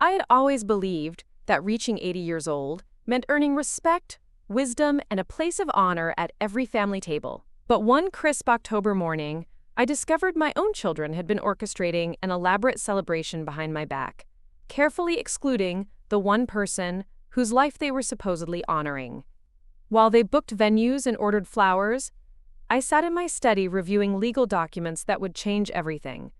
I had always believed that reaching 80 years old meant earning respect, wisdom, and a place of honor at every family table. But one crisp October morning, I discovered my own children had been orchestrating an elaborate celebration behind my back, carefully excluding the one person whose life they were supposedly honoring. While they booked venues and ordered flowers, I sat in my study reviewing legal documents that would change everything.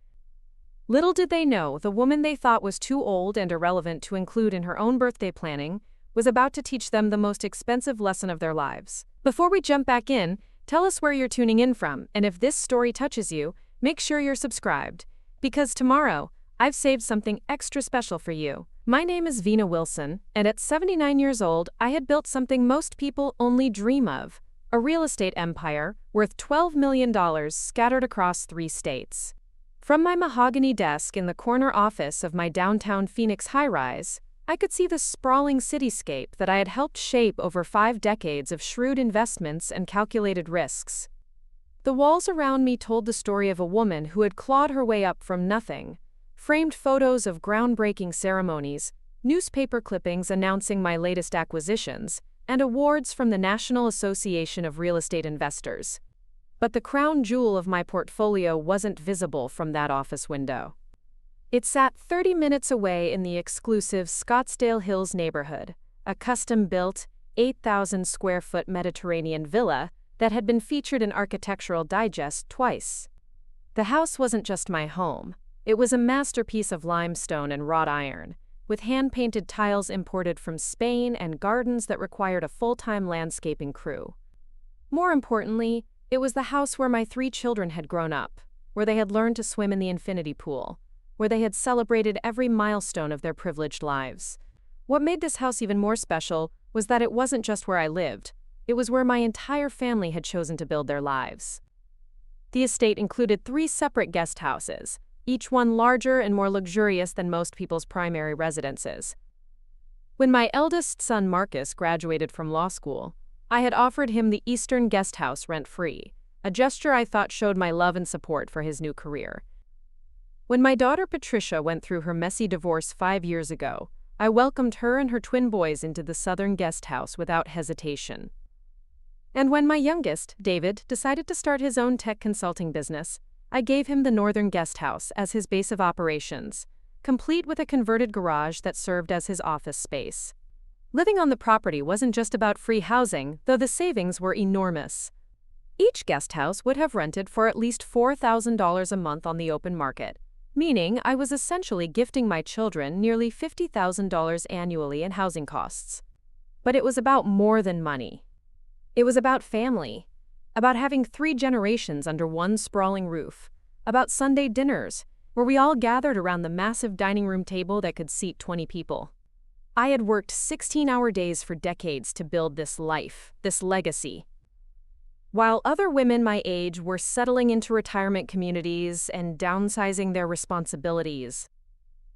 Little did they know, the woman they thought was too old and irrelevant to include in her own birthday planning was about to teach them the most expensive lesson of their lives. Before we jump back in, tell us where you're tuning in from, and if this story touches you, make sure you're subscribed, because tomorrow, I've saved something extra special for you. My name is Vina Wilson, and at 79 years old, I had built something most people only dream of, a real estate empire worth $12 million scattered across 3 states. From my mahogany desk in the corner office of my downtown Phoenix high-rise, I could see the sprawling cityscape that I had helped shape over 5 decades of shrewd investments and calculated risks. The walls around me told the story of a woman who had clawed her way up from nothing, framed photos of groundbreaking ceremonies, newspaper clippings announcing my latest acquisitions, and awards from the National Association of Real Estate Investors. But the crown jewel of my portfolio wasn't visible from that office window. It sat 30 minutes away in the exclusive Scottsdale Hills neighborhood, a custom-built, 8,000-square-foot Mediterranean villa that had been featured in Architectural Digest twice. The house wasn't just my home. It was a masterpiece of limestone and wrought iron, with hand-painted tiles imported from Spain and gardens that required a full-time landscaping crew. More importantly, it was the house where my 3 children had grown up, where they had learned to swim in the infinity pool, where they had celebrated every milestone of their privileged lives. What made this house even more special was that it wasn't just where I lived, it was where my entire family had chosen to build their lives. The estate included 3 separate guest houses, each one larger and more luxurious than most people's primary residences. When my eldest son Marcus graduated from law school, I had offered him the Eastern Guest House rent-free, a gesture I thought showed my love and support for his new career. When my daughter Patricia went through her messy divorce 5 years ago, I welcomed her and her twin boys into the Southern Guest House without hesitation. And when my youngest, David, decided to start his own tech consulting business, I gave him the Northern Guest House as his base of operations, complete with a converted garage that served as his office space. Living on the property wasn't just about free housing, though the savings were enormous. Each guest house would have rented for at least $4,000 a month on the open market, meaning I was essentially gifting my children nearly $50,000 annually in housing costs. But it was about more than money. It was about family, about having 3 generations under one sprawling roof, about Sunday dinners, where we all gathered around the massive dining room table that could seat 20 people. I had worked 16-hour days for decades to build this life, this legacy. While other women my age were settling into retirement communities and downsizing their responsibilities,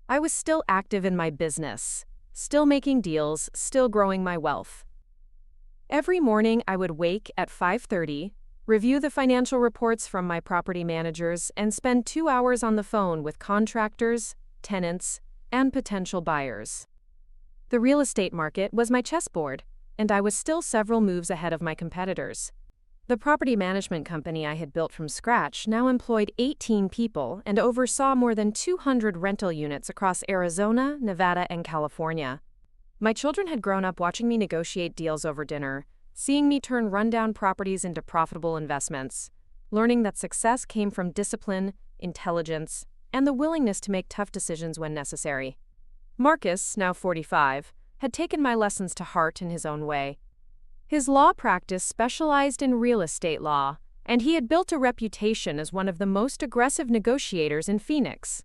I was still active in my business, still making deals, still growing my wealth. Every morning I would wake at 5:30, review the financial reports from my property managers, and spend 2 hours on the phone with contractors, tenants, and potential buyers. The real estate market was my chessboard, and I was still several moves ahead of my competitors. The property management company I had built from scratch now employed 18 people and oversaw more than 200 rental units across Arizona, Nevada, and California. My children had grown up watching me negotiate deals over dinner, seeing me turn rundown properties into profitable investments, learning that success came from discipline, intelligence, and the willingness to make tough decisions when necessary. Marcus, now 45, had taken my lessons to heart in his own way. His law practice specialized in real estate law, and he had built a reputation as one of the most aggressive negotiators in Phoenix.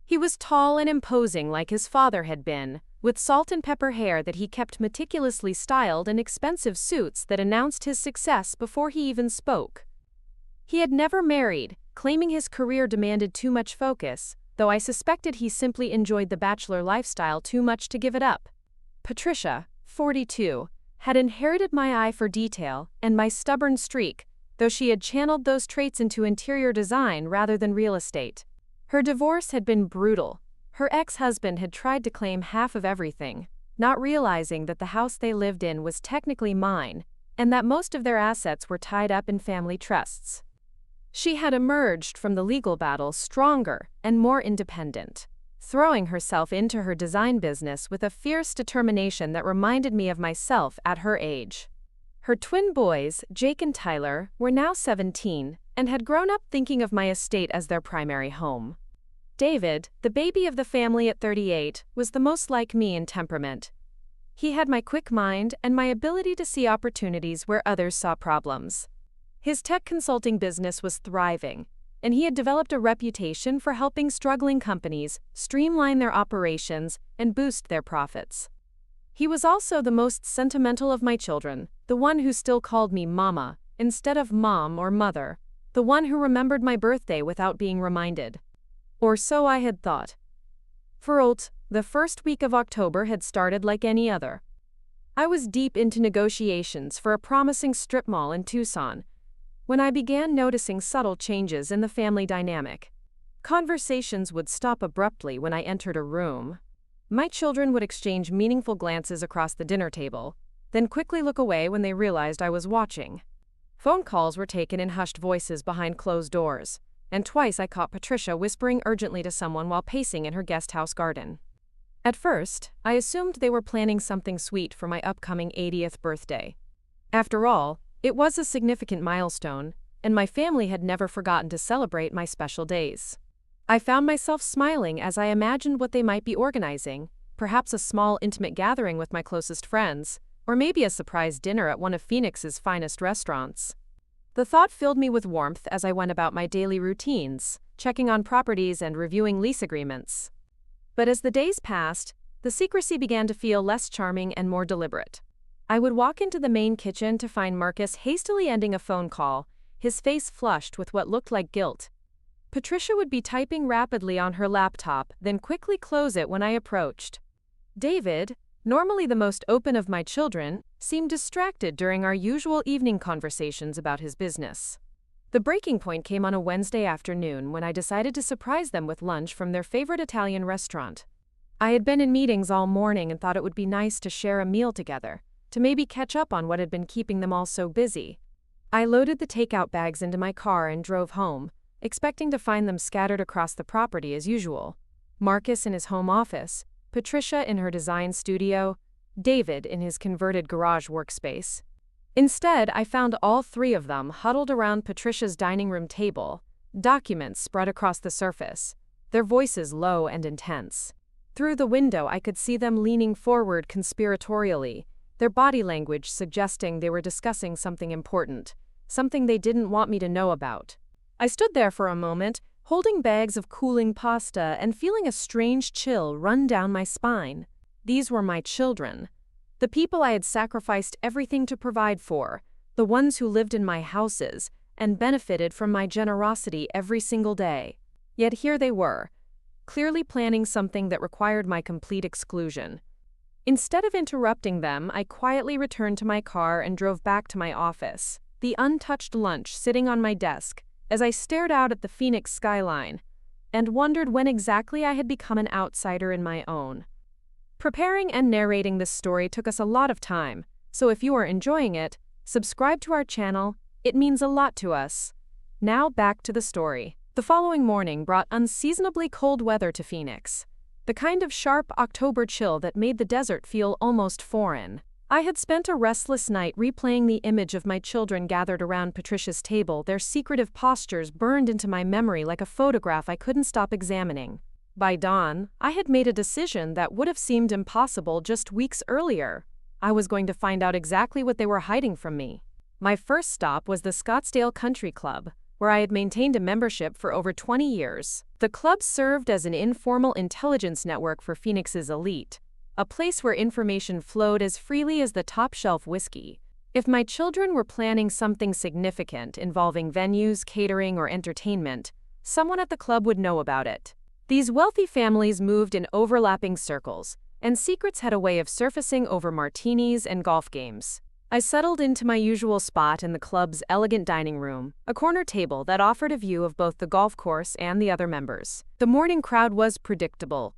He was tall and imposing like his father had been, with salt and pepper hair that he kept meticulously styled and expensive suits that announced his success before he even spoke. He had never married, claiming his career demanded too much focus, though I suspected he simply enjoyed the bachelor lifestyle too much to give it up. Patricia, 42, had inherited my eye for detail and my stubborn streak, though she had channeled those traits into interior design rather than real estate. Her divorce had been brutal. Her ex-husband had tried to claim half of everything, not realizing that the house they lived in was technically mine, and that most of their assets were tied up in family trusts. She had emerged from the legal battle stronger and more independent, throwing herself into her design business with a fierce determination that reminded me of myself at her age. Her twin boys, Jake and Tyler, were now 17 and had grown up thinking of my estate as their primary home. David, the baby of the family at 38, was the most like me in temperament. He had my quick mind and my ability to see opportunities where others saw problems. His tech consulting business was thriving, and he had developed a reputation for helping struggling companies streamline their operations and boost their profits. He was also the most sentimental of my children, the one who still called me Mama instead of Mom or Mother, the one who remembered my birthday without being reminded. Or so I had thought. For Olt, the first week of October had started like any other. I was deep into negotiations for a promising strip mall in Tucson when I began noticing subtle changes in the family dynamic. Conversations would stop abruptly when I entered a room. My children would exchange meaningful glances across the dinner table, then quickly look away when they realized I was watching. Phone calls were taken in hushed voices behind closed doors, and twice I caught Patricia whispering urgently to someone while pacing in her guest house garden. At first, I assumed they were planning something sweet for my upcoming 80th birthday. After all, it was a significant milestone, and my family had never forgotten to celebrate my special days. I found myself smiling as I imagined what they might be organizing, perhaps a small intimate gathering with my closest friends, or maybe a surprise dinner at one of Phoenix's finest restaurants. The thought filled me with warmth as I went about my daily routines, checking on properties and reviewing lease agreements. But as the days passed, the secrecy began to feel less charming and more deliberate. I would walk into the main kitchen to find Marcus hastily ending a phone call, his face flushed with what looked like guilt. Patricia would be typing rapidly on her laptop, then quickly close it when I approached. David, normally the most open of my children, seemed distracted during our usual evening conversations about his business. The breaking point came on a Wednesday afternoon when I decided to surprise them with lunch from their favorite Italian restaurant. I had been in meetings all morning and thought it would be nice to share a meal together, to maybe catch up on what had been keeping them all so busy. I loaded the takeout bags into my car and drove home, expecting to find them scattered across the property as usual. Marcus in his home office, Patricia in her design studio, David in his converted garage workspace. Instead, I found all three of them huddled around Patricia's dining room table, documents spread across the surface, their voices low and intense. Through the window, I could see them leaning forward conspiratorially, their body language suggesting they were discussing something important, something they didn't want me to know about. I stood there for a moment, holding bags of cooling pasta and feeling a strange chill run down my spine. These were my children, the people I had sacrificed everything to provide for, the ones who lived in my houses and benefited from my generosity every single day. Yet here they were, clearly planning something that required my complete exclusion. Instead of interrupting them, I quietly returned to my car and drove back to my office, the untouched lunch sitting on my desk, as I stared out at the Phoenix skyline, and wondered when exactly I had become an outsider in my own. Preparing and narrating this story took us a lot of time, so if you are enjoying it, subscribe to our channel, it means a lot to us. Now back to the story. The following morning brought unseasonably cold weather to Phoenix, the kind of sharp October chill that made the desert feel almost foreign. I had spent a restless night replaying the image of my children gathered around Patricia's table, their secretive postures burned into my memory like a photograph I couldn't stop examining. By dawn, I had made a decision that would have seemed impossible just weeks earlier. I was going to find out exactly what they were hiding from me. My first stop was the Scottsdale Country Club, where I had maintained a membership for over 20 years. The club served as an informal intelligence network for Phoenix's elite, a place where information flowed as freely as the top-shelf whiskey. If my children were planning something significant involving venues, catering, or entertainment, someone at the club would know about it. These wealthy families moved in overlapping circles, and secrets had a way of surfacing over martinis and golf games. I settled into my usual spot in the club's elegant dining room, a corner table that offered a view of both the golf course and the other members. The morning crowd was predictable,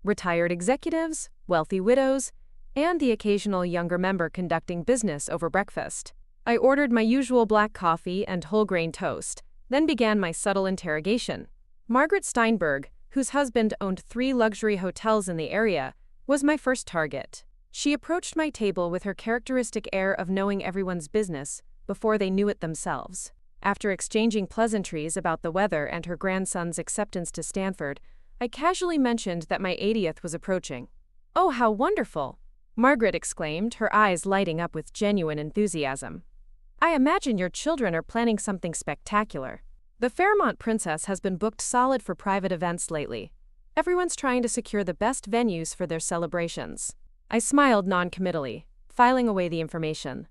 retired executives, wealthy widows, and the occasional younger member conducting business over breakfast. I ordered my usual black coffee and whole grain toast, then began my subtle interrogation. Margaret Steinberg, whose husband owned 3 luxury hotels in the area, was my first target. She approached my table with her characteristic air of knowing everyone's business before they knew it themselves. After exchanging pleasantries about the weather and her grandson's acceptance to Stanford, I casually mentioned that my 80th was approaching. "Oh, how wonderful!" Margaret exclaimed, her eyes lighting up with genuine enthusiasm. "I imagine your children are planning something spectacular. The Fairmont Princess has been booked solid for private events lately. Everyone's trying to secure the best venues for their celebrations." I smiled non-committally, filing away the information.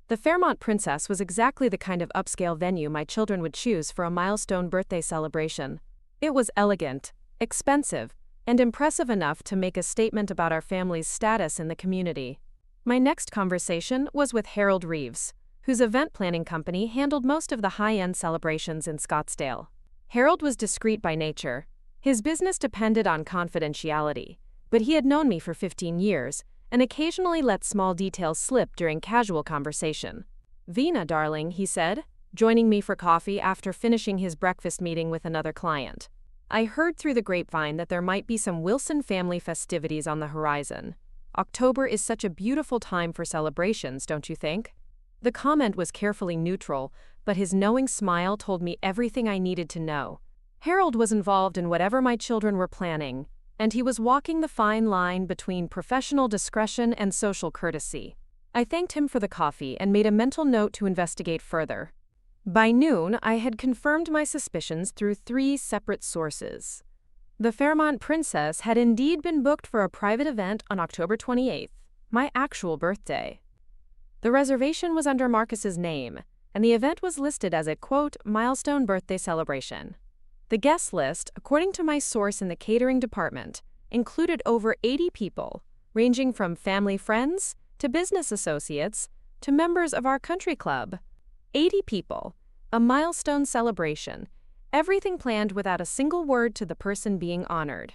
The Fairmont Princess was exactly the kind of upscale venue my children would choose for a milestone birthday celebration. It was elegant, expensive, and impressive enough to make a statement about our family's status in the community. My next conversation was with Harold Reeves, whose event planning company handled most of the high-end celebrations in Scottsdale. Harold was discreet by nature. His business depended on confidentiality, but he had known me for 15 years and occasionally let small details slip during casual conversation. "Vina, darling," he said, joining me for coffee after finishing his breakfast meeting with another client. "I heard through the grapevine that there might be some Wilson family festivities on the horizon. October is such a beautiful time for celebrations, don't you think?" The comment was carefully neutral, but his knowing smile told me everything I needed to know. Harold was involved in whatever my children were planning, and he was walking the fine line between professional discretion and social courtesy. I thanked him for the coffee and made a mental note to investigate further. By noon, I had confirmed my suspicions through 3 separate sources. The Fairmont Princess had indeed been booked for a private event on October 28th, my actual birthday. The reservation was under Marcus's name, and the event was listed as a, quote, milestone birthday celebration. The guest list, according to my source in the catering department, included over 80 people, ranging from family friends to business associates to members of our country club. 80 people, a milestone celebration, everything planned without a single word to the person being honored.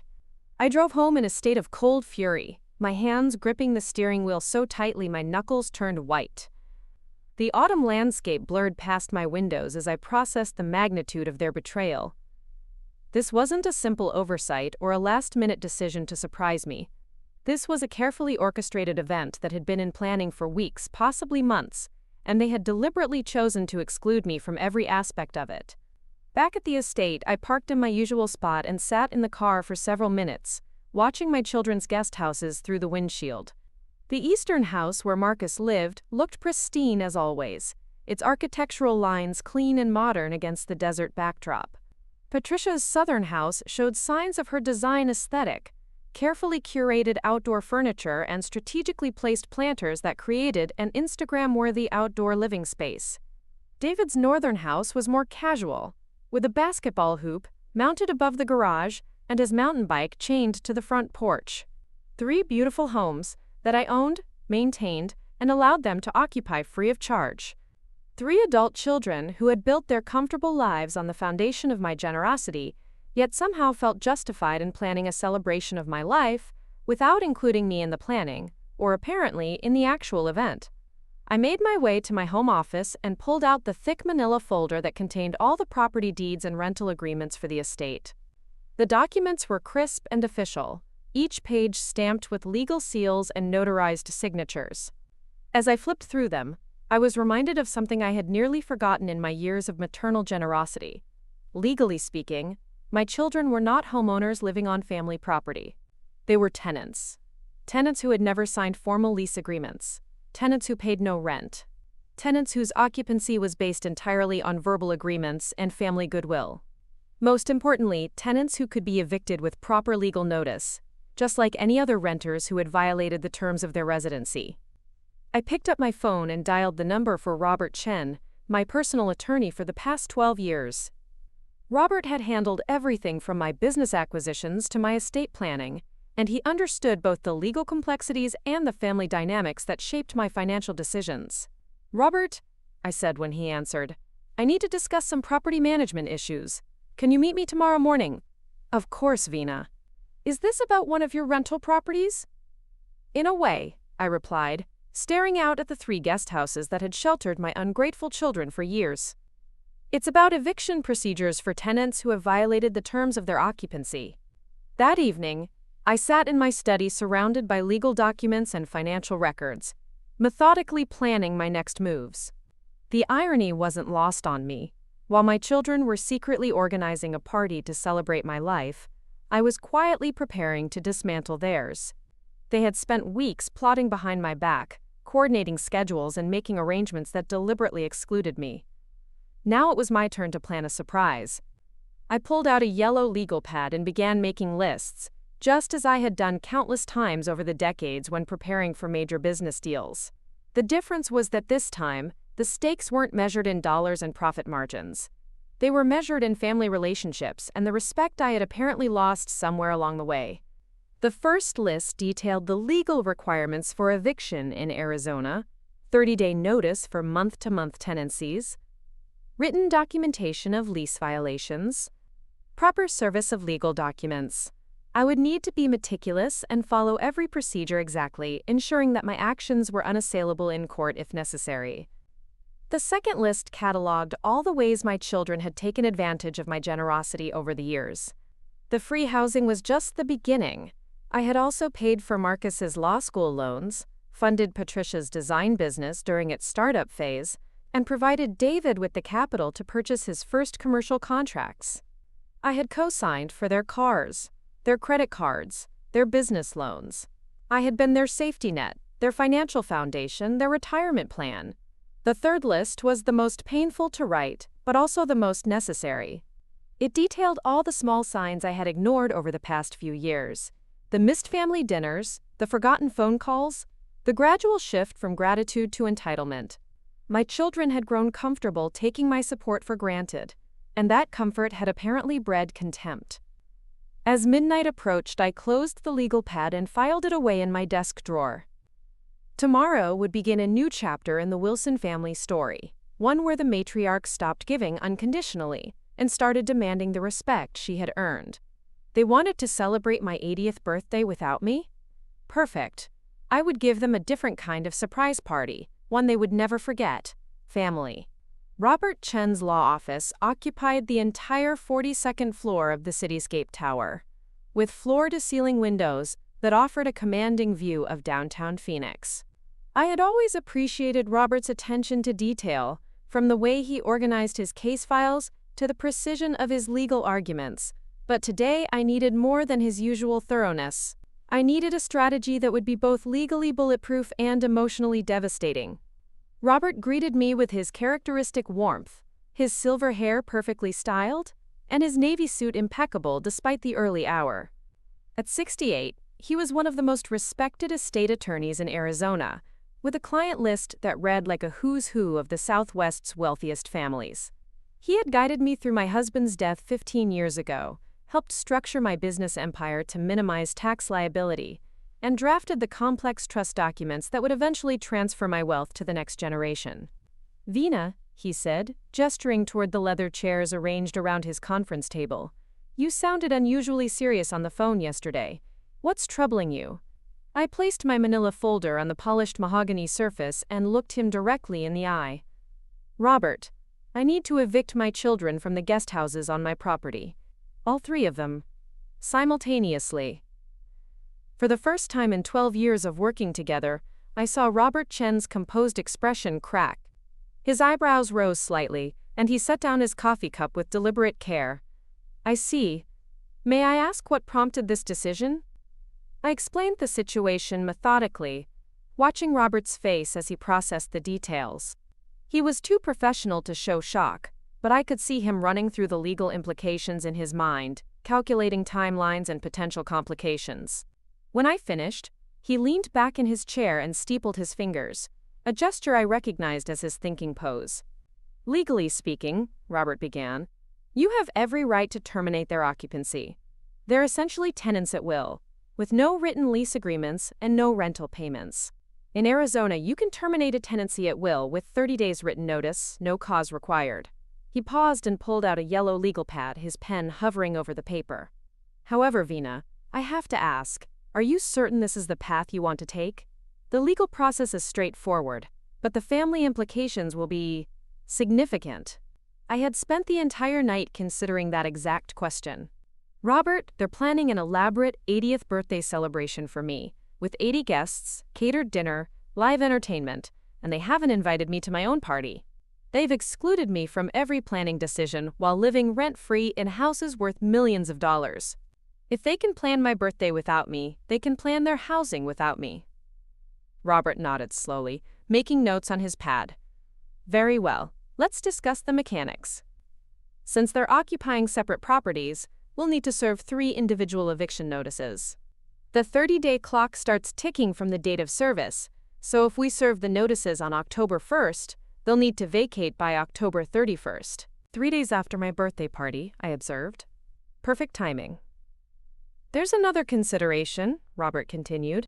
I drove home in a state of cold fury, my hands gripping the steering wheel so tightly my knuckles turned white. The autumn landscape blurred past my windows as I processed the magnitude of their betrayal. This wasn't a simple oversight or a last-minute decision to surprise me. This was a carefully orchestrated event that had been in planning for weeks, possibly months, and they had deliberately chosen to exclude me from every aspect of it. Back at the estate, I parked in my usual spot and sat in the car for several minutes, watching my children's guest houses through the windshield. The eastern house where Marcus lived looked pristine as always, its architectural lines clean and modern against the desert backdrop. Patricia's southern house showed signs of her design aesthetic, carefully curated outdoor furniture and strategically placed planters that created an Instagram-worthy outdoor living space. David's northern house was more casual, with a basketball hoop mounted above the garage and his mountain bike chained to the front porch. 3 beautiful homes that I owned, maintained, and allowed them to occupy free of charge. 3 adult children who had built their comfortable lives on the foundation of my generosity, yet somehow felt justified in planning a celebration of my life without including me in the planning, or apparently in the actual event. I made my way to my home office and pulled out the thick manila folder that contained all the property deeds and rental agreements for the estate. The documents were crisp and official, each page stamped with legal seals and notarized signatures. As I flipped through them, I was reminded of something I had nearly forgotten in my years of maternal generosity. Legally speaking, my children were not homeowners living on family property. They were tenants. Tenants who had never signed formal lease agreements. Tenants who paid no rent. Tenants whose occupancy was based entirely on verbal agreements and family goodwill. Most importantly, tenants who could be evicted with proper legal notice, just like any other renters who had violated the terms of their residency. I picked up my phone and dialed the number for Robert Chen, my personal attorney for the past 12 years. Robert had handled everything from my business acquisitions to my estate planning, and he understood both the legal complexities and the family dynamics that shaped my financial decisions. "Robert," I said when he answered, "I need to discuss some property management issues. Can you meet me tomorrow morning?" "Of course, Vina." Is this about one of your rental properties? In a way, I replied, staring out at the 3 guest houses that had sheltered my ungrateful children for years. It's about eviction procedures for tenants who have violated the terms of their occupancy. That evening, I sat in my study surrounded by legal documents and financial records, methodically planning my next moves. The irony wasn't lost on me. While my children were secretly organizing a party to celebrate my life, I was quietly preparing to dismantle theirs. They had spent weeks plotting behind my back, coordinating schedules and making arrangements that deliberately excluded me. Now it was my turn to plan a surprise. I pulled out a yellow legal pad and began making lists, just as I had done countless times over the decades when preparing for major business deals. The difference was that this time, the stakes weren't measured in dollars and profit margins. They were measured in family relationships and the respect I had apparently lost somewhere along the way. The first list detailed the legal requirements for eviction in Arizona, 30-day notice for month-to-month tenancies, written documentation of lease violations, proper service of legal documents. I would need to be meticulous and follow every procedure exactly, ensuring that my actions were unassailable in court if necessary. The second list cataloged all the ways my children had taken advantage of my generosity over the years. The free housing was just the beginning. I had also paid for Marcus's law school loans, funded Patricia's design business during its startup phase, and provided David with the capital to purchase his first commercial contracts. I had co-signed for their cars, their credit cards, their business loans. I had been their safety net, their financial foundation, their retirement plan. The third list was the most painful to write, but also the most necessary. It detailed all the small signs I had ignored over the past few years. The missed family dinners, the forgotten phone calls, the gradual shift from gratitude to entitlement. My children had grown comfortable taking my support for granted, and that comfort had apparently bred contempt. As midnight approached, I closed the legal pad and filed it away in my desk drawer. Tomorrow would begin a new chapter in the Wilson family story, one where the matriarch stopped giving unconditionally and started demanding the respect she had earned. They wanted to celebrate my 80th birthday without me? Perfect. I would give them a different kind of surprise party, one they would never forget. Family. Robert Chen's law office occupied the entire 42nd floor of the Cityscape Tower, with floor-to-ceiling windows that offered a commanding view of downtown Phoenix. I had always appreciated Robert's attention to detail, from the way he organized his case files to the precision of his legal arguments, but today I needed more than his usual thoroughness. I needed a strategy that would be both legally bulletproof and emotionally devastating. Robert greeted me with his characteristic warmth, his silver hair perfectly styled, and his navy suit impeccable despite the early hour. At 68, he was one of the most respected estate attorneys in Arizona, with a client list that read like a who's who of the Southwest's wealthiest families. He had guided me through my husband's death 15 years ago, helped structure my business empire to minimize tax liability, and drafted the complex trust documents that would eventually transfer my wealth to the next generation. "Vina," he said, gesturing toward the leather chairs arranged around his conference table, "you sounded unusually serious on the phone yesterday. What's troubling you?" I placed my manila folder on the polished mahogany surface and looked him directly in the eye. "Robert, I need to evict my children from the guest houses on my property. All 3 of them. Simultaneously." For the first time in 12 years of working together, I saw Robert Chen's composed expression crack. His eyebrows rose slightly, and he set down his coffee cup with deliberate care. "I see. May I ask what prompted this decision?" I explained the situation methodically, watching Robert's face as he processed the details. He was too professional to show shock, but I could see him running through the legal implications in his mind, calculating timelines and potential complications. When I finished, he leaned back in his chair and steepled his fingers, a gesture I recognized as his thinking pose. "Legally speaking," Robert began, "you have every right to terminate their occupancy. They're essentially tenants at will, with no written lease agreements and no rental payments. In Arizona, you can terminate a tenancy at will with 30 days written notice, no cause required." He paused and pulled out a yellow legal pad, his pen hovering over the paper. "However, Vina, I have to ask, are you certain this is the path you want to take? The legal process is straightforward, but the family implications will be significant. I had spent the entire night considering that exact question. Robert, they're planning an elaborate 80th birthday celebration for me, with 80 guests, catered dinner, live entertainment, and they haven't invited me to my own party. They've excluded me from every planning decision while living rent-free in houses worth millions of dollars. If they can plan my birthday without me, they can plan their housing without me. Robert nodded slowly, making notes on his pad. Very well, let's discuss the mechanics. Since they're occupying separate properties, we'll need to serve 3 individual eviction notices. The 30-day clock starts ticking from the date of service, so if we serve the notices on October 1st, they'll need to vacate by October 31st. 3 days after my birthday party, I observed. Perfect timing. There's another consideration, Robert continued.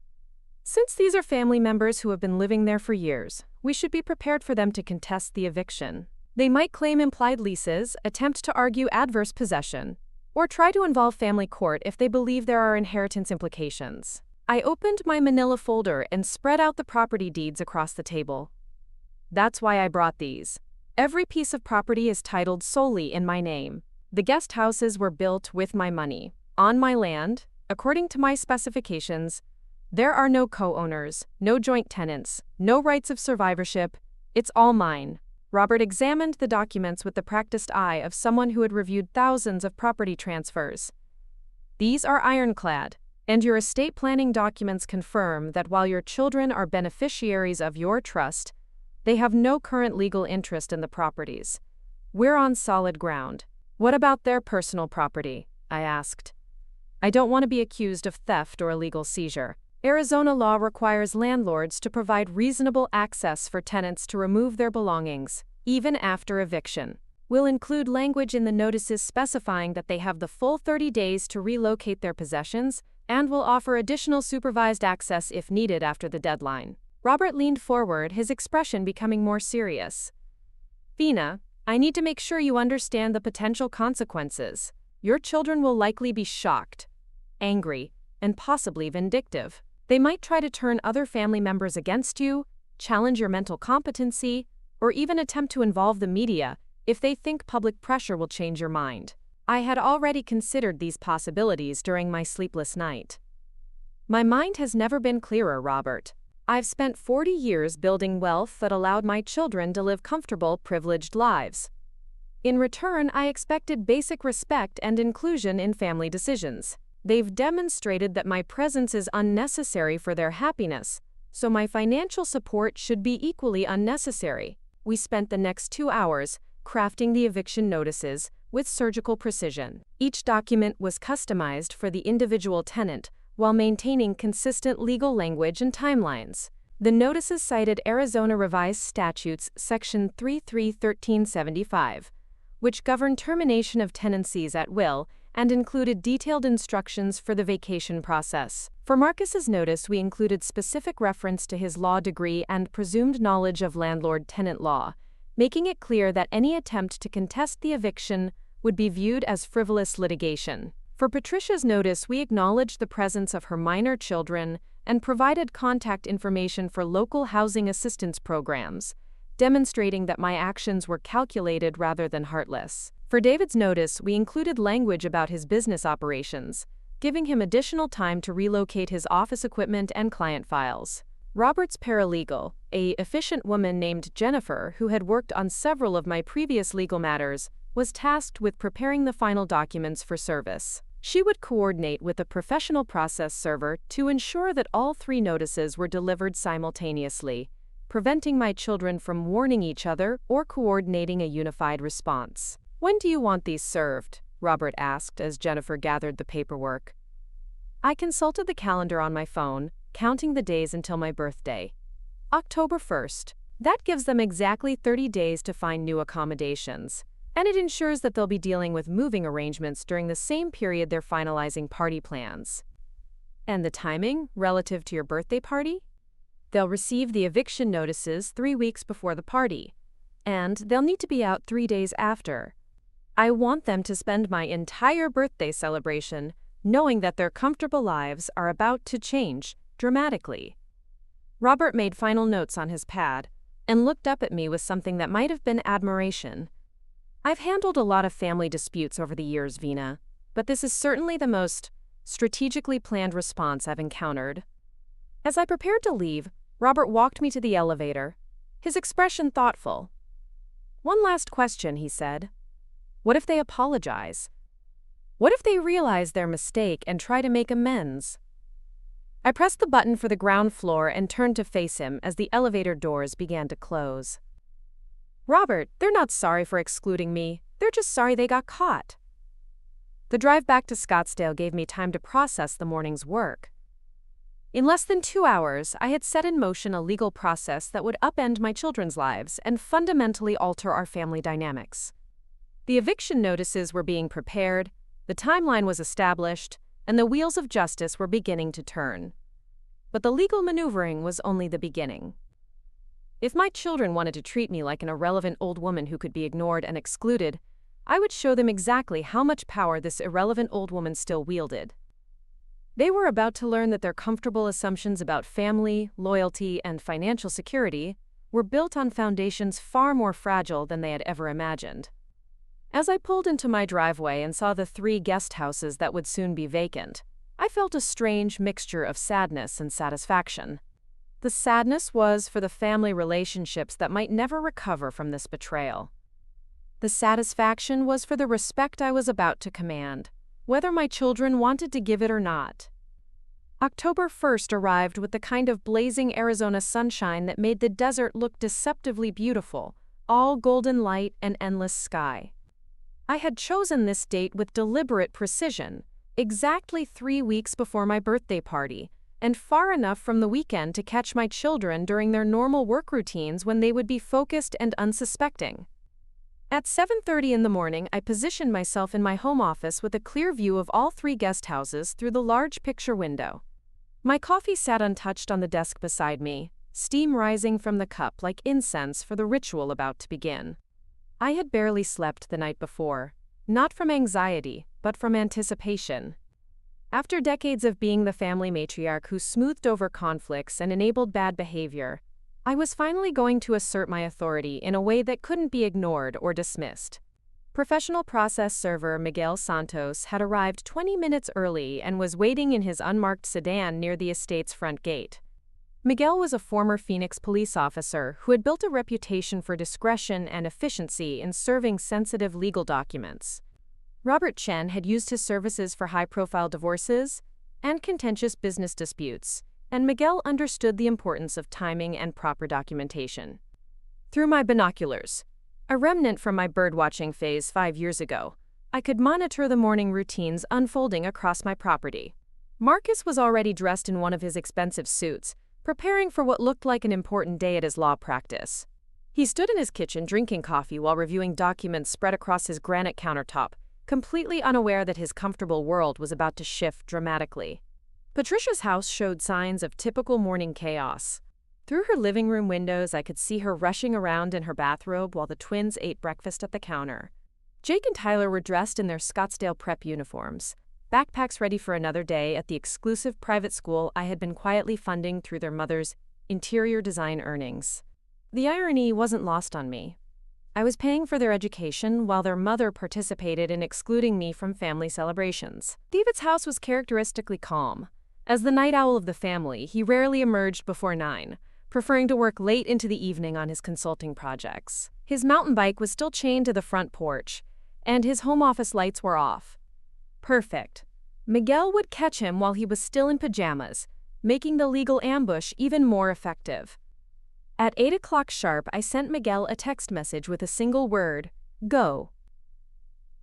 Since these are family members who have been living there for years, we should be prepared for them to contest the eviction. They might claim implied leases, attempt to argue adverse possession, or try to involve family court if they believe there are inheritance implications. I opened my manila folder and spread out the property deeds across the table. That's why I brought these. Every piece of property is titled solely in my name. The guest houses were built with my money, on my land, according to my specifications. There are no co-owners, no joint tenants, no rights of survivorship. It's all mine. Robert examined the documents with the practiced eye of someone who had reviewed thousands of property transfers. These are ironclad, and your estate planning documents confirm that while your children are beneficiaries of your trust, they have no current legal interest in the properties. We're on solid ground. What about their personal property? I asked. I don't want to be accused of theft or illegal seizure. Arizona law requires landlords to provide reasonable access for tenants to remove their belongings, even after eviction. We'll include language in the notices specifying that they have the full 30 days to relocate their possessions, and will offer additional supervised access if needed after the deadline. Robert leaned forward, his expression becoming more serious. Vina, I need to make sure you understand the potential consequences. Your children will likely be shocked, angry, and possibly vindictive. They might try to turn other family members against you, challenge your mental competency, or even attempt to involve the media if they think public pressure will change your mind. I had already considered these possibilities during my sleepless night. My mind has never been clearer, Robert. I've spent 40 years building wealth that allowed my children to live comfortable, privileged lives. In return, I expected basic respect and inclusion in family decisions. They've demonstrated that my presence is unnecessary for their happiness, so my financial support should be equally unnecessary. We spent the next 2 hours crafting the eviction notices with surgical precision. Each document was customized for the individual tenant while maintaining consistent legal language and timelines. The notices cited Arizona Revised Statutes Section 331375, which govern termination of tenancies at will and included detailed instructions for the vacation process. For Marcus's notice, we included specific reference to his law degree and presumed knowledge of landlord-tenant law, making it clear that any attempt to contest the eviction would be viewed as frivolous litigation. For Patricia's notice, we acknowledged the presence of her minor children and provided contact information for local housing assistance programs, demonstrating that my actions were calculated rather than heartless. For David's notice, we included language about his business operations, giving him additional time to relocate his office equipment and client files. Robert's paralegal, an efficient woman named Jennifer who had worked on several of my previous legal matters, was tasked with preparing the final documents for service. She would coordinate with a professional process server to ensure that all 3 notices were delivered simultaneously, preventing my children from warning each other or coordinating a unified response. When do you want these served? Robert asked as Jennifer gathered the paperwork. I consulted the calendar on my phone, counting the days until my birthday. October 1st. That gives them exactly 30 days to find new accommodations, and it ensures that they'll be dealing with moving arrangements during the same period they're finalizing party plans. And the timing, relative to your birthday party? They'll receive the eviction notices 3 weeks before the party, and they'll need to be out 3 days after. I want them to spend my entire birthday celebration knowing that their comfortable lives are about to change dramatically. Robert made final notes on his pad and looked up at me with something that might have been admiration. I've handled a lot of family disputes over the years, Vina, but this is certainly the most strategically planned response I've encountered. As I prepared to leave, Robert walked me to the elevator, his expression thoughtful. "One last question," he said. "What if they apologize? What if they realize their mistake and try to make amends?" I pressed the button for the ground floor and turned to face him as the elevator doors began to close. "Robert, they're not sorry for excluding me. They're just sorry they got caught." The drive back to Scottsdale gave me time to process the morning's work. In less than 2 hours, I had set in motion a legal process that would upend my children's lives and fundamentally alter our family dynamics. The eviction notices were being prepared, the timeline was established, and the wheels of justice were beginning to turn. But the legal maneuvering was only the beginning. If my children wanted to treat me like an irrelevant old woman who could be ignored and excluded, I would show them exactly how much power this irrelevant old woman still wielded. They were about to learn that their comfortable assumptions about family, loyalty, and financial security were built on foundations far more fragile than they had ever imagined. As I pulled into my driveway and saw the 3 guest houses that would soon be vacant, I felt a strange mixture of sadness and satisfaction. The sadness was for the family relationships that might never recover from this betrayal. The satisfaction was for the respect I was about to command, whether my children wanted to give it or not. October 1st arrived with the kind of blazing Arizona sunshine that made the desert look deceptively beautiful, all golden light and endless sky. I had chosen this date with deliberate precision, exactly 3 weeks before my birthday party, and far enough from the weekend to catch my children during their normal work routines when they would be focused and unsuspecting. At 7:30 in the morning, I positioned myself in my home office with a clear view of all 3 guest houses through the large picture window. My coffee sat untouched on the desk beside me, steam rising from the cup like incense for the ritual about to begin. I had barely slept the night before, not from anxiety, but from anticipation. After decades of being the family matriarch who smoothed over conflicts and enabled bad behavior, I was finally going to assert my authority in a way that couldn't be ignored or dismissed. Professional process server Miguel Santos had arrived 20 minutes early and was waiting in his unmarked sedan near the estate's front gate. Miguel was a former Phoenix police officer who had built a reputation for discretion and efficiency in serving sensitive legal documents. Robert Chen had used his services for high-profile divorces and contentious business disputes, and Miguel understood the importance of timing and proper documentation. Through my binoculars, a remnant from my birdwatching phase 5 years ago, I could monitor the morning routines unfolding across my property. Marcus was already dressed in one of his expensive suits, preparing for what looked like an important day at his law practice. He stood in his kitchen drinking coffee while reviewing documents spread across his granite countertop, completely unaware that his comfortable world was about to shift dramatically. Patricia's house showed signs of typical morning chaos. Through her living room windows, I could see her rushing around in her bathrobe while the twins ate breakfast at the counter. Jake and Tyler were dressed in their Scottsdale prep uniforms, backpacks ready for another day at the exclusive private school I had been quietly funding through their mother's interior design earnings. The irony wasn't lost on me. I was paying for their education while their mother participated in excluding me from family celebrations. David's house was characteristically calm. As the night owl of the family, he rarely emerged before 9, preferring to work late into the evening on his consulting projects. His mountain bike was still chained to the front porch, and his home office lights were off. Perfect. Miguel would catch him while he was still in pajamas, making the legal ambush even more effective. At 8 o'clock sharp, I sent Miguel a text message with a single word: "Go."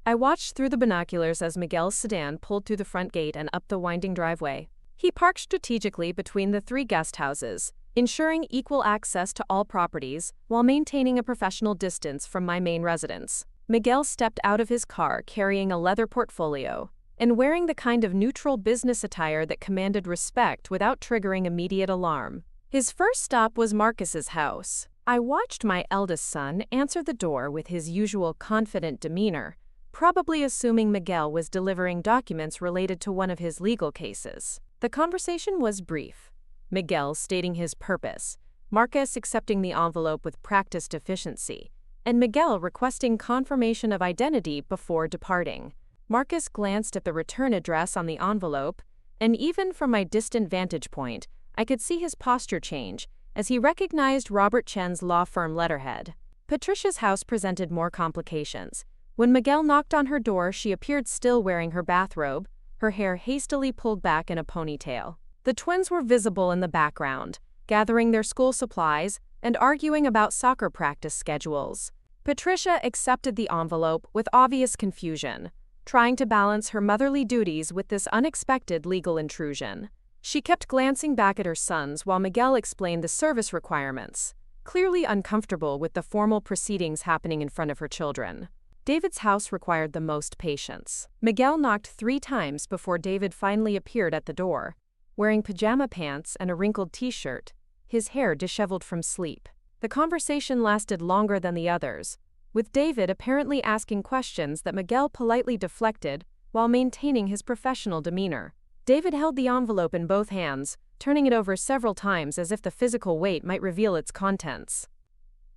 I watched through the binoculars as Miguel's sedan pulled through the front gate and up the winding driveway. He parked strategically between the 3 guest houses, ensuring equal access to all properties while maintaining a professional distance from my main residence. Miguel stepped out of his car carrying a leather portfolio and wearing the kind of neutral business attire that commanded respect without triggering immediate alarm. His first stop was Marcus's house. I watched my eldest son answer the door with his usual confident demeanor, probably assuming Miguel was delivering documents related to one of his legal cases. The conversation was brief, Miguel stating his purpose, Marcus accepting the envelope with practiced efficiency, and Miguel requesting confirmation of identity before departing. Marcus glanced at the return address on the envelope, and even from my distant vantage point, I could see his posture change as he recognized Robert Chen's law firm letterhead. Patricia's house presented more complications. When Miguel knocked on her door, she appeared still wearing her bathrobe, her hair hastily pulled back in a ponytail. The twins were visible in the background, gathering their school supplies and arguing about soccer practice schedules. Patricia accepted the envelope with obvious confusion, trying to balance her motherly duties with this unexpected legal intrusion. She kept glancing back at her sons while Miguel explained the service requirements, clearly uncomfortable with the formal proceedings happening in front of her children. David's house required the most patience. Miguel knocked 3 times before David finally appeared at the door, wearing pajama pants and a wrinkled t-shirt, his hair disheveled from sleep. The conversation lasted longer than the others, with David apparently asking questions that Miguel politely deflected while maintaining his professional demeanor. David held the envelope in both hands, turning it over several times as if the physical weight might reveal its contents.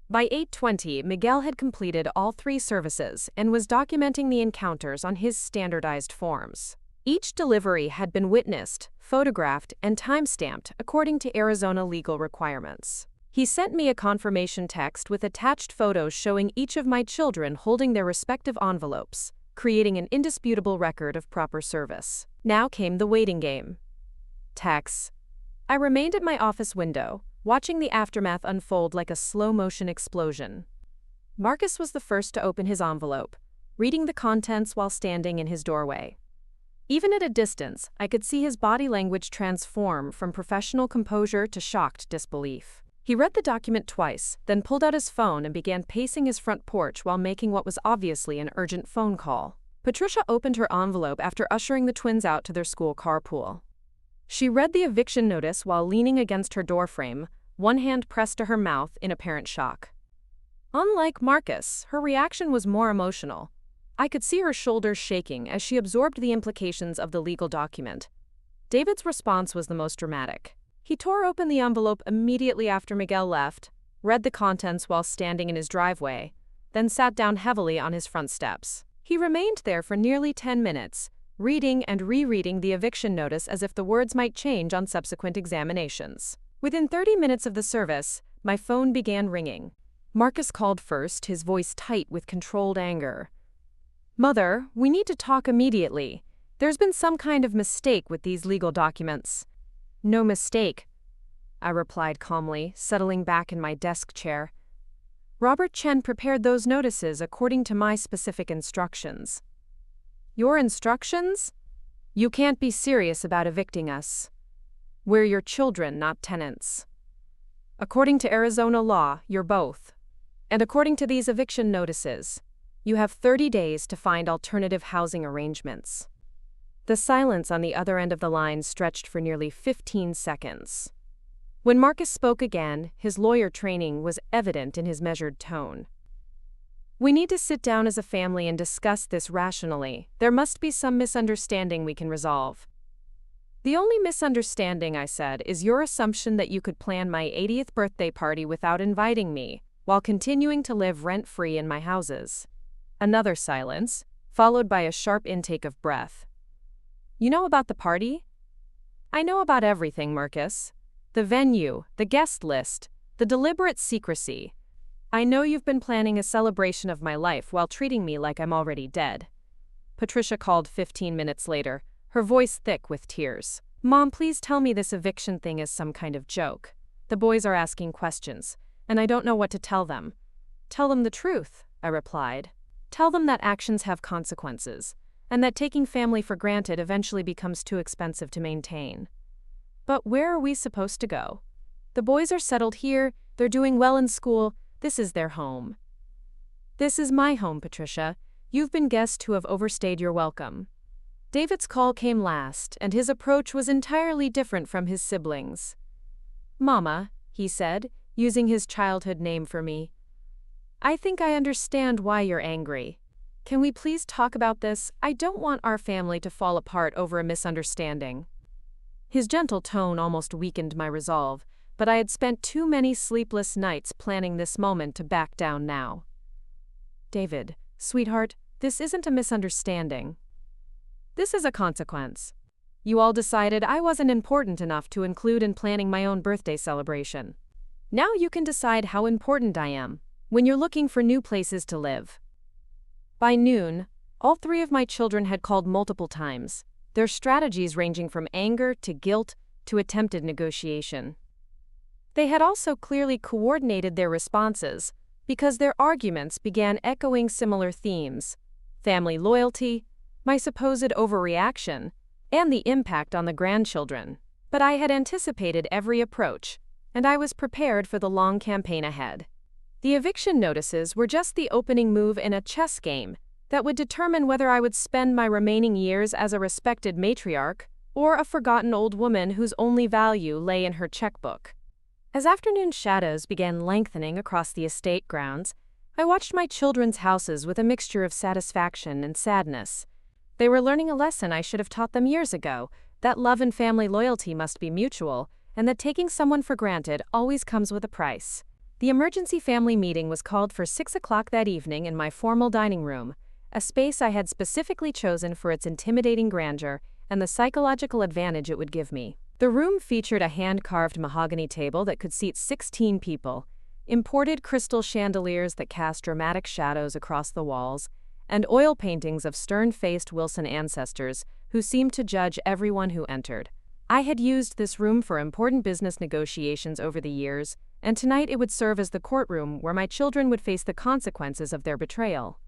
By 8:20, Miguel had completed all 3 services and was documenting the encounters on his standardized forms. Each delivery had been witnessed, photographed, and time-stamped according to Arizona legal requirements. He sent me a confirmation text with attached photos showing each of my children holding their respective envelopes, creating an indisputable record of proper service. Now came the waiting game. Texts. I remained at my office window, watching the aftermath unfold like a slow-motion explosion. Marcus was the first to open his envelope, reading the contents while standing in his doorway. Even at a distance, I could see his body language transform from professional composure to shocked disbelief. He read the document twice, then pulled out his phone and began pacing his front porch while making what was obviously an urgent phone call. Patricia opened her envelope after ushering the twins out to their school carpool. She read the eviction notice while leaning against her doorframe, one hand pressed to her mouth in apparent shock. Unlike Marcus, her reaction was more emotional. I could see her shoulders shaking as she absorbed the implications of the legal document. David's response was the most dramatic. He tore open the envelope immediately after Miguel left, read the contents while standing in his driveway, then sat down heavily on his front steps. He remained there for nearly 10 minutes, reading and rereading the eviction notice as if the words might change on subsequent examinations. Within 30 minutes of the service, my phone began ringing. Marcus called first, his voice tight with controlled anger. "Mother, we need to talk immediately. There's been some kind of mistake with these legal documents." "No mistake," I replied calmly, settling back in my desk chair. "Robert Chen prepared those notices according to my specific instructions." "Your instructions? You can't be serious about evicting us. We're your children, not tenants. According to Arizona law, you're both. And according to these eviction notices, you have 30 days to find alternative housing arrangements." The silence on the other end of the line stretched for nearly 15 seconds. When Marcus spoke again, his lawyer training was evident in his measured tone. "We need to sit down as a family and discuss this rationally. There must be some misunderstanding we can resolve." "The only misunderstanding," I said, "is your assumption that you could plan my 80th birthday party without inviting me, while continuing to live rent-free in my houses." Another silence, followed by a sharp intake of breath. "You know about the party?" "I know about everything, Marcus. The venue, the guest list, the deliberate secrecy. I know you've been planning a celebration of my life while treating me like I'm already dead." Patricia called 15 minutes later, her voice thick with tears. "Mom, please tell me this eviction thing is some kind of joke. The boys are asking questions, and I don't know what to tell them." "Tell them the truth," I replied. "Tell them that actions have consequences, and that taking family for granted eventually becomes too expensive to maintain." "But where are we supposed to go? The boys are settled here, they're doing well in school, this is their home." "This is my home, Patricia. You've been guests who have overstayed your welcome." David's call came last, and his approach was entirely different from his siblings. "Mama," he said, using his childhood name for me, "I think I understand why you're angry. Can we please talk about this? I don't want our family to fall apart over a misunderstanding. His gentle tone almost weakened my resolve, but I had spent too many sleepless nights planning this moment to back down now. David, sweetheart, this isn't a misunderstanding. This is a consequence. You all decided I wasn't important enough to include in planning my own birthday celebration. Now you can decide how important I am when you're looking for new places to live. By noon, all three of my children had called multiple times, their strategies ranging from anger to guilt to attempted negotiation. They had also clearly coordinated their responses because their arguments began echoing similar themes: family loyalty, my supposed overreaction, and the impact on the grandchildren. But I had anticipated every approach, and I was prepared for the long campaign ahead. The eviction notices were just the opening move in a chess game that would determine whether I would spend my remaining years as a respected matriarch or a forgotten old woman whose only value lay in her checkbook. As afternoon shadows began lengthening across the estate grounds, I watched my children's houses with a mixture of satisfaction and sadness. They were learning a lesson I should have taught them years ago, that love and family loyalty must be mutual, and that taking someone for granted always comes with a price. The emergency family meeting was called for 6 o'clock that evening in my formal dining room, a space I had specifically chosen for its intimidating grandeur and the psychological advantage it would give me. The room featured a hand-carved mahogany table that could seat 16 people, imported crystal chandeliers that cast dramatic shadows across the walls, and oil paintings of stern-faced Wilson ancestors who seemed to judge everyone who entered. I had used this room for important business negotiations over the years, and tonight it would serve as the courtroom where my children would face the consequences of their betrayal.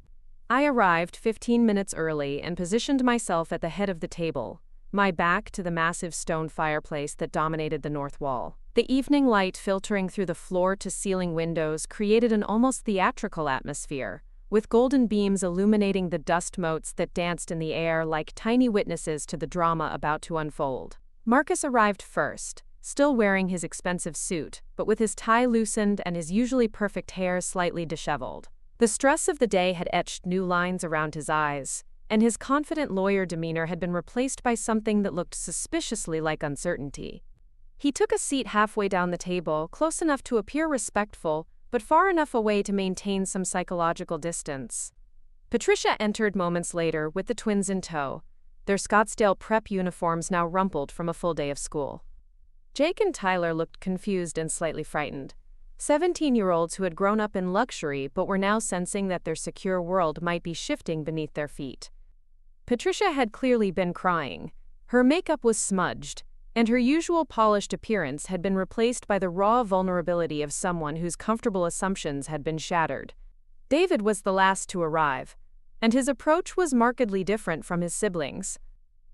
I arrived 15 minutes early and positioned myself at the head of the table, my back to the massive stone fireplace that dominated the north wall. The evening light filtering through the floor-to-ceiling windows created an almost theatrical atmosphere, with golden beams illuminating the dust motes that danced in the air like tiny witnesses to the drama about to unfold. Marcus arrived first, still wearing his expensive suit, but with his tie loosened and his usually perfect hair slightly disheveled. The stress of the day had etched new lines around his eyes, and his confident lawyer demeanor had been replaced by something that looked suspiciously like uncertainty. He took a seat halfway down the table, close enough to appear respectful, but far enough away to maintain some psychological distance. Patricia entered moments later with the twins in tow, their Scottsdale prep uniforms now rumpled from a full day of school. Jake and Tyler looked confused and slightly frightened, 17-year-olds who had grown up in luxury but were now sensing that their secure world might be shifting beneath their feet. Patricia had clearly been crying. Her makeup was smudged, and her usual polished appearance had been replaced by the raw vulnerability of someone whose comfortable assumptions had been shattered. David was the last to arrive, and his approach was markedly different from his siblings.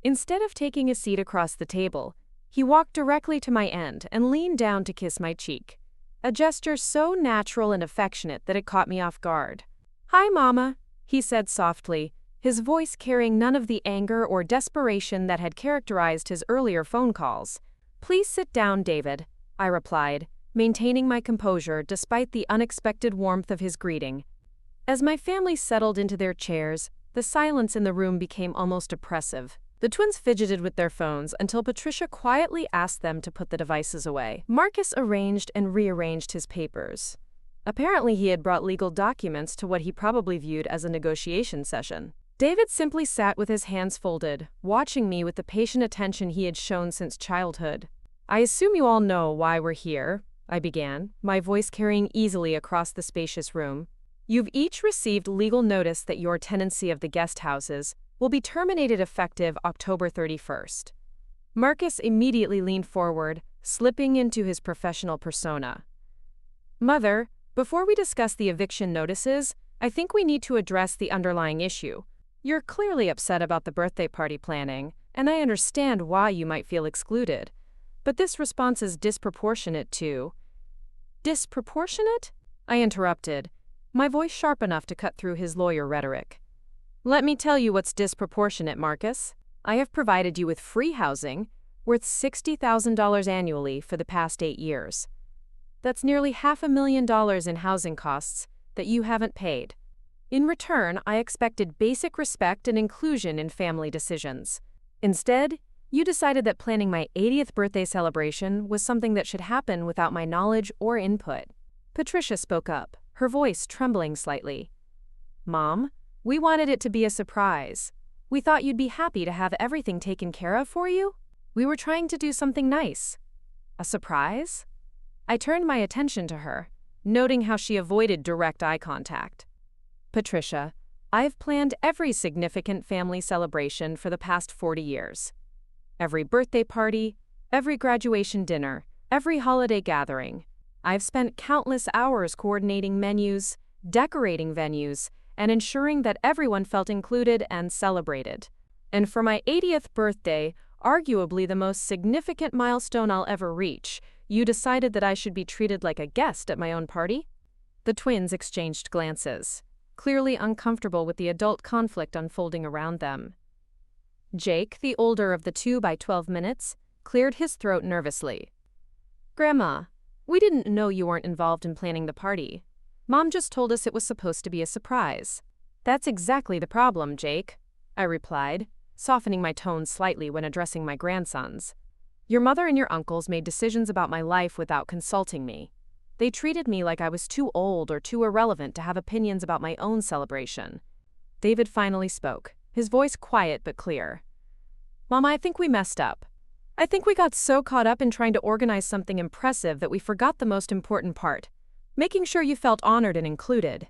Instead of taking a seat across the table, he walked directly to my end and leaned down to kiss my cheek, a gesture so natural and affectionate that it caught me off guard. "Hi, Mama," he said softly, his voice carrying none of the anger or desperation that had characterized his earlier phone calls. "Please sit down, David," I replied, maintaining my composure despite the unexpected warmth of his greeting. As my family settled into their chairs, the silence in the room became almost oppressive. The twins fidgeted with their phones until Patricia quietly asked them to put the devices away. Marcus arranged and rearranged his papers. Apparently he had brought legal documents to what he probably viewed as a negotiation session. David simply sat with his hands folded, watching me with the patient attention he had shown since childhood. "I assume you all know why we're here," I began, my voice carrying easily across the spacious room. "You've each received legal notice that your tenancy of the guest houses will be terminated effective October 31st. Marcus immediately leaned forward, slipping into his professional persona. "Mother, before we discuss the eviction notices, I think we need to address the underlying issue. You're clearly upset about the birthday party planning, and I understand why you might feel excluded. But this response is disproportionate to—" "Disproportionate?" I interrupted, my voice sharp enough to cut through his lawyer rhetoric. "Let me tell you what's disproportionate, Marcus. I have provided you with free housing, worth $60,000 annually for the past 8 years. That's nearly $500,000 in housing costs that you haven't paid. In return, I expected basic respect and inclusion in family decisions. Instead, you decided that planning my 80th birthday celebration was something that should happen without my knowledge or input. Patricia spoke up, her voice trembling slightly. Mom, we wanted it to be a surprise. We thought you'd be happy to have everything taken care of for you. We were trying to do something nice. A surprise? I turned my attention to her, noting how she avoided direct eye contact. Patricia, I've planned every significant family celebration for the past 40 years. Every birthday party, every graduation dinner, every holiday gathering. I've spent countless hours coordinating menus, decorating venues, and ensuring that everyone felt included and celebrated. And for my 80th birthday, arguably the most significant milestone I'll ever reach, you decided that I should be treated like a guest at my own party? The twins exchanged glances, clearly uncomfortable with the adult conflict unfolding around them. Jake, the older of the two by 12 minutes, cleared his throat nervously. Grandma, we didn't know you weren't involved in planning the party. Mom just told us it was supposed to be a surprise. That's exactly the problem, Jake, I replied, softening my tone slightly when addressing my grandsons. Your mother and your uncles made decisions about my life without consulting me. They treated me like I was too old or too irrelevant to have opinions about my own celebration. David finally spoke, his voice quiet but clear. Mama, I think we messed up. I think we got so caught up in trying to organize something impressive that we forgot the most important part, making sure you felt honored and included.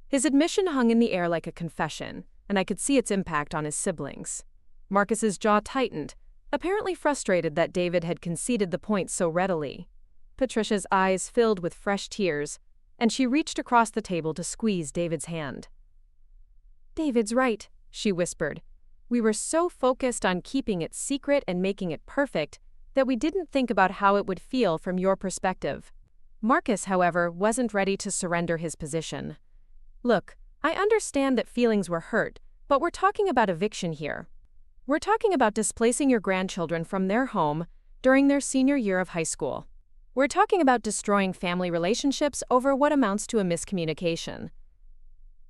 His admission hung in the air like a confession, and I could see its impact on his siblings. Marcus's jaw tightened, apparently frustrated that David had conceded the point so readily. Patricia's eyes filled with fresh tears, and she reached across the table to squeeze David's hand. David's right, she whispered. We were so focused on keeping it secret and making it perfect that we didn't think about how it would feel from your perspective. Marcus, however, wasn't ready to surrender his position. Look, I understand that feelings were hurt, but we're talking about eviction here. We're talking about displacing your grandchildren from their home during their senior year of high school. We're talking about destroying family relationships over what amounts to a miscommunication.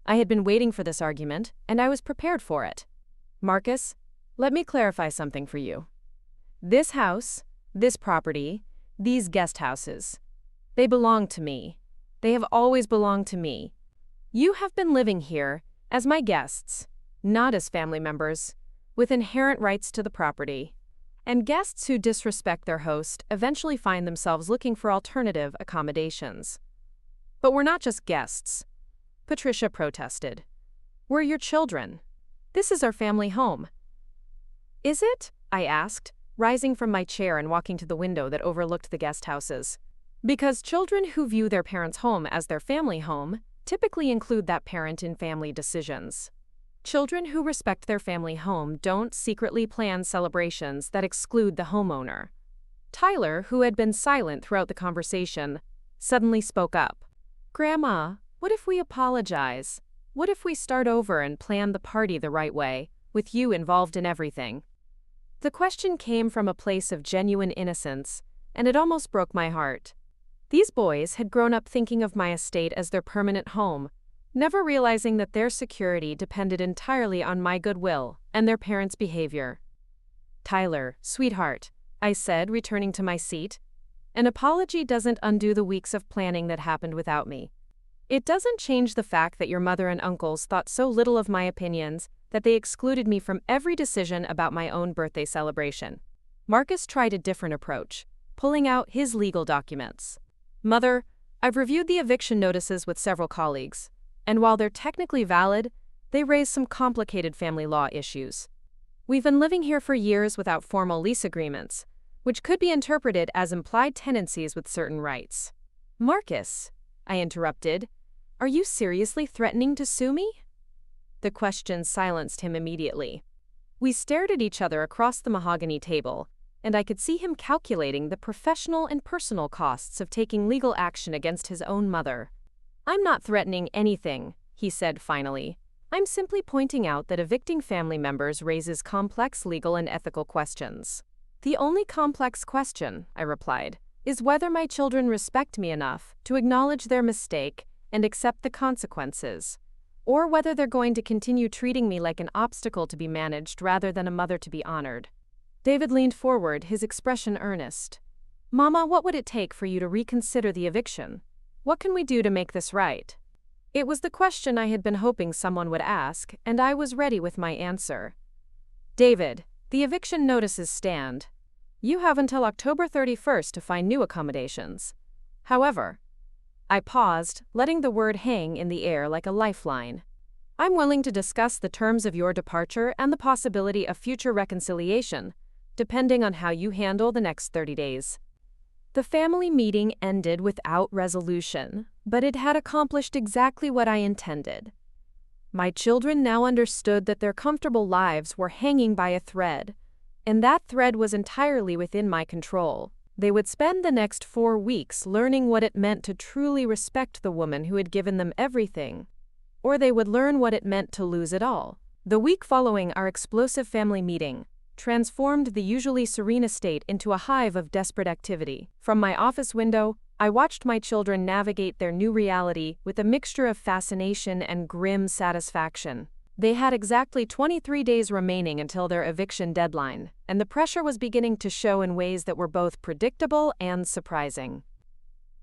I had been waiting for this argument, and I was prepared for it. Marcus, let me clarify something for you. This house, this property, these guest houses, they belong to me. They have always belonged to me. You have been living here as my guests, not as family members, with inherent rights to the property. And guests who disrespect their host eventually find themselves looking for alternative accommodations. But we're not just guests, Patricia protested. We're your children. This is our family home. Is it? I asked, rising from my chair and walking to the window that overlooked the guest houses. Because children who view their parents' home as their family home typically include that parent in family decisions. Children who respect their family home don't secretly plan celebrations that exclude the homeowner. Tyler, who had been silent throughout the conversation, suddenly spoke up. Grandma, what if we apologize? What if we start over and plan the party the right way, with you involved in everything? The question came from a place of genuine innocence, and it almost broke my heart. These boys had grown up thinking of my estate as their permanent home, never realizing that their security depended entirely on my goodwill and their parents' behavior. Tyler, sweetheart, I said, returning to my seat, an apology doesn't undo the weeks of planning that happened without me. It doesn't change the fact that your mother and uncles thought so little of my opinions that they excluded me from every decision about my own birthday celebration. Marcus tried a different approach, pulling out his legal documents. Mother, I've reviewed the eviction notices with several colleagues, and while they're technically valid, they raise some complicated family law issues. We've been living here for years without formal lease agreements, which could be interpreted as implied tenancies with certain rights. Marcus, I interrupted, are you seriously threatening to sue me? The question silenced him immediately. We stared at each other across the mahogany table, and I could see him calculating the professional and personal costs of taking legal action against his own mother. I'm not threatening anything, he said finally. I'm simply pointing out that evicting family members raises complex legal and ethical questions. The only complex question, I replied, is whether my children respect me enough to acknowledge their mistake and accept the consequences. or whether they're going to continue treating me like an obstacle to be managed rather than a mother to be honored. David leaned forward, his expression earnest. Mama, what would it take for you to reconsider the eviction? What can we do to make this right? It was the question I had been hoping someone would ask, and I was ready with my answer. David, the eviction notices stand. You have until October 31st to find new accommodations. However, I paused, letting the word hang in the air like a lifeline. I'm willing to discuss the terms of your departure and the possibility of future reconciliation, depending on how you handle the next 30 days. The family meeting ended without resolution, but it had accomplished exactly what I intended. My children now understood that their comfortable lives were hanging by a thread, and that thread was entirely within my control. They would spend the next 4 weeks learning what it meant to truly respect the woman who had given them everything, or they would learn what it meant to lose it all. The week following our explosive family meeting transformed the usually serene estate into a hive of desperate activity. From my office window, I watched my children navigate their new reality with a mixture of fascination and grim satisfaction. They had exactly 23 days remaining until their eviction deadline, and the pressure was beginning to show in ways that were both predictable and surprising.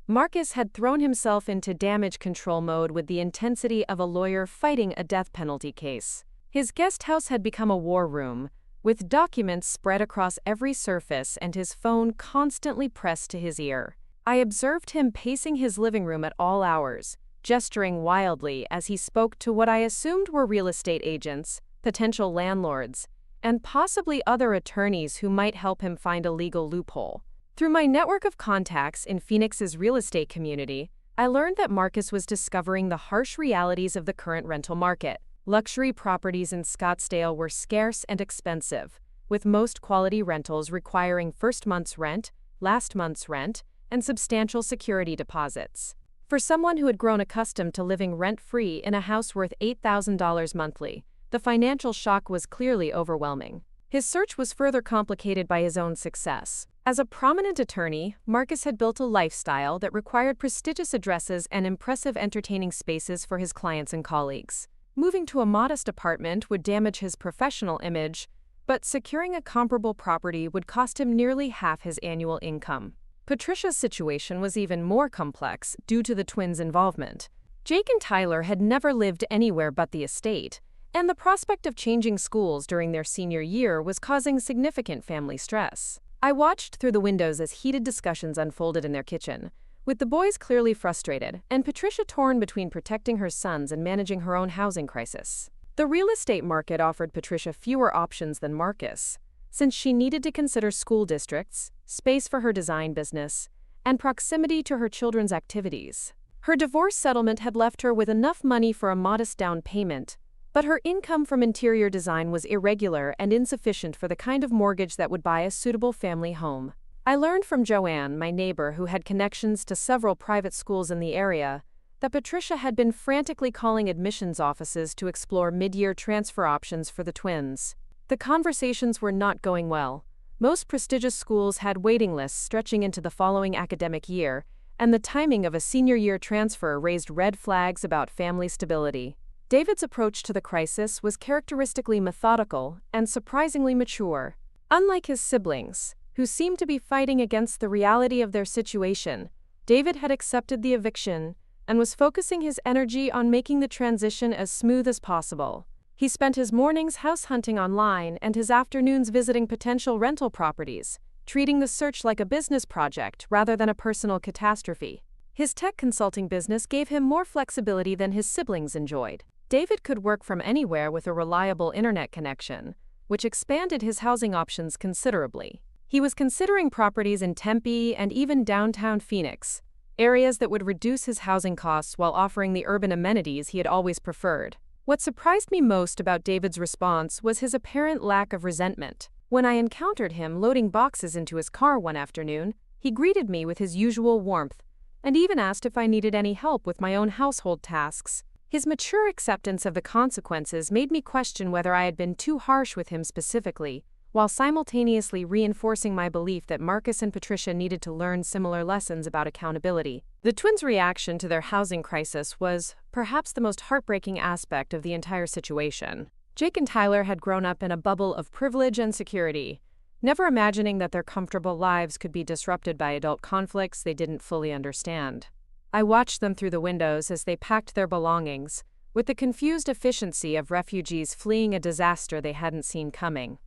Marcus had thrown himself into damage control mode with the intensity of a lawyer fighting a death penalty case. His guest house had become a war room, with documents spread across every surface and his phone constantly pressed to his ear. I observed him pacing his living room at all hours, gesturing wildly as he spoke to what I assumed were real estate agents, potential landlords, and possibly other attorneys who might help him find a legal loophole. Through my network of contacts in Phoenix's real estate community, I learned that Marcus was discovering the harsh realities of the current rental market. Luxury properties in Scottsdale were scarce and expensive, with most quality rentals requiring first month's rent, last month's rent, and substantial security deposits. For someone who had grown accustomed to living rent-free in a house worth $8,000 monthly, the financial shock was clearly overwhelming. His search was further complicated by his own success. As a prominent attorney, Marcus had built a lifestyle that required prestigious addresses and impressive entertaining spaces for his clients and colleagues. Moving to a modest apartment would damage his professional image, but securing a comparable property would cost him nearly half his annual income. Patricia's situation was even more complex due to the twins' involvement. Jake and Tyler had never lived anywhere but the estate, and the prospect of changing schools during their senior year was causing significant family stress. I watched through the windows as heated discussions unfolded in their kitchen, with the boys clearly frustrated and Patricia torn between protecting her sons and managing her own housing crisis. The real estate market offered Patricia fewer options than Marcus, since she needed to consider school districts, space for her design business, and proximity to her children's activities. Her divorce settlement had left her with enough money for a modest down payment, but her income from interior design was irregular and insufficient for the kind of mortgage that would buy a suitable family home. I learned from Joanne, my neighbor who had connections to several private schools in the area, that Patricia had been frantically calling admissions offices to explore mid-year transfer options for the twins. The conversations were not going well. Most prestigious schools had waiting lists stretching into the following academic year, and the timing of a senior year transfer raised red flags about family stability. David's approach to the crisis was characteristically methodical and surprisingly mature. Unlike his siblings, who seemed to be fighting against the reality of their situation, David had accepted the eviction and was focusing his energy on making the transition as smooth as possible. He spent his mornings house hunting online and his afternoons visiting potential rental properties, treating the search like a business project rather than a personal catastrophe. His tech consulting business gave him more flexibility than his siblings enjoyed. David could work from anywhere with a reliable internet connection, which expanded his housing options considerably. He was considering properties in Tempe and even downtown Phoenix, areas that would reduce his housing costs while offering the urban amenities he had always preferred. What surprised me most about David's response was his apparent lack of resentment. When I encountered him loading boxes into his car one afternoon, he greeted me with his usual warmth, and even asked if I needed any help with my own household tasks. His mature acceptance of the consequences made me question whether I had been too harsh with him specifically, while simultaneously reinforcing my belief that Marcus and Patricia needed to learn similar lessons about accountability. The twins' reaction to their housing crisis was perhaps the most heartbreaking aspect of the entire situation. Jake and Tyler had grown up in a bubble of privilege and security, never imagining that their comfortable lives could be disrupted by adult conflicts they didn't fully understand. I watched them through the windows as they packed their belongings, with the confused efficiency of refugees fleeing a disaster they hadn't seen coming.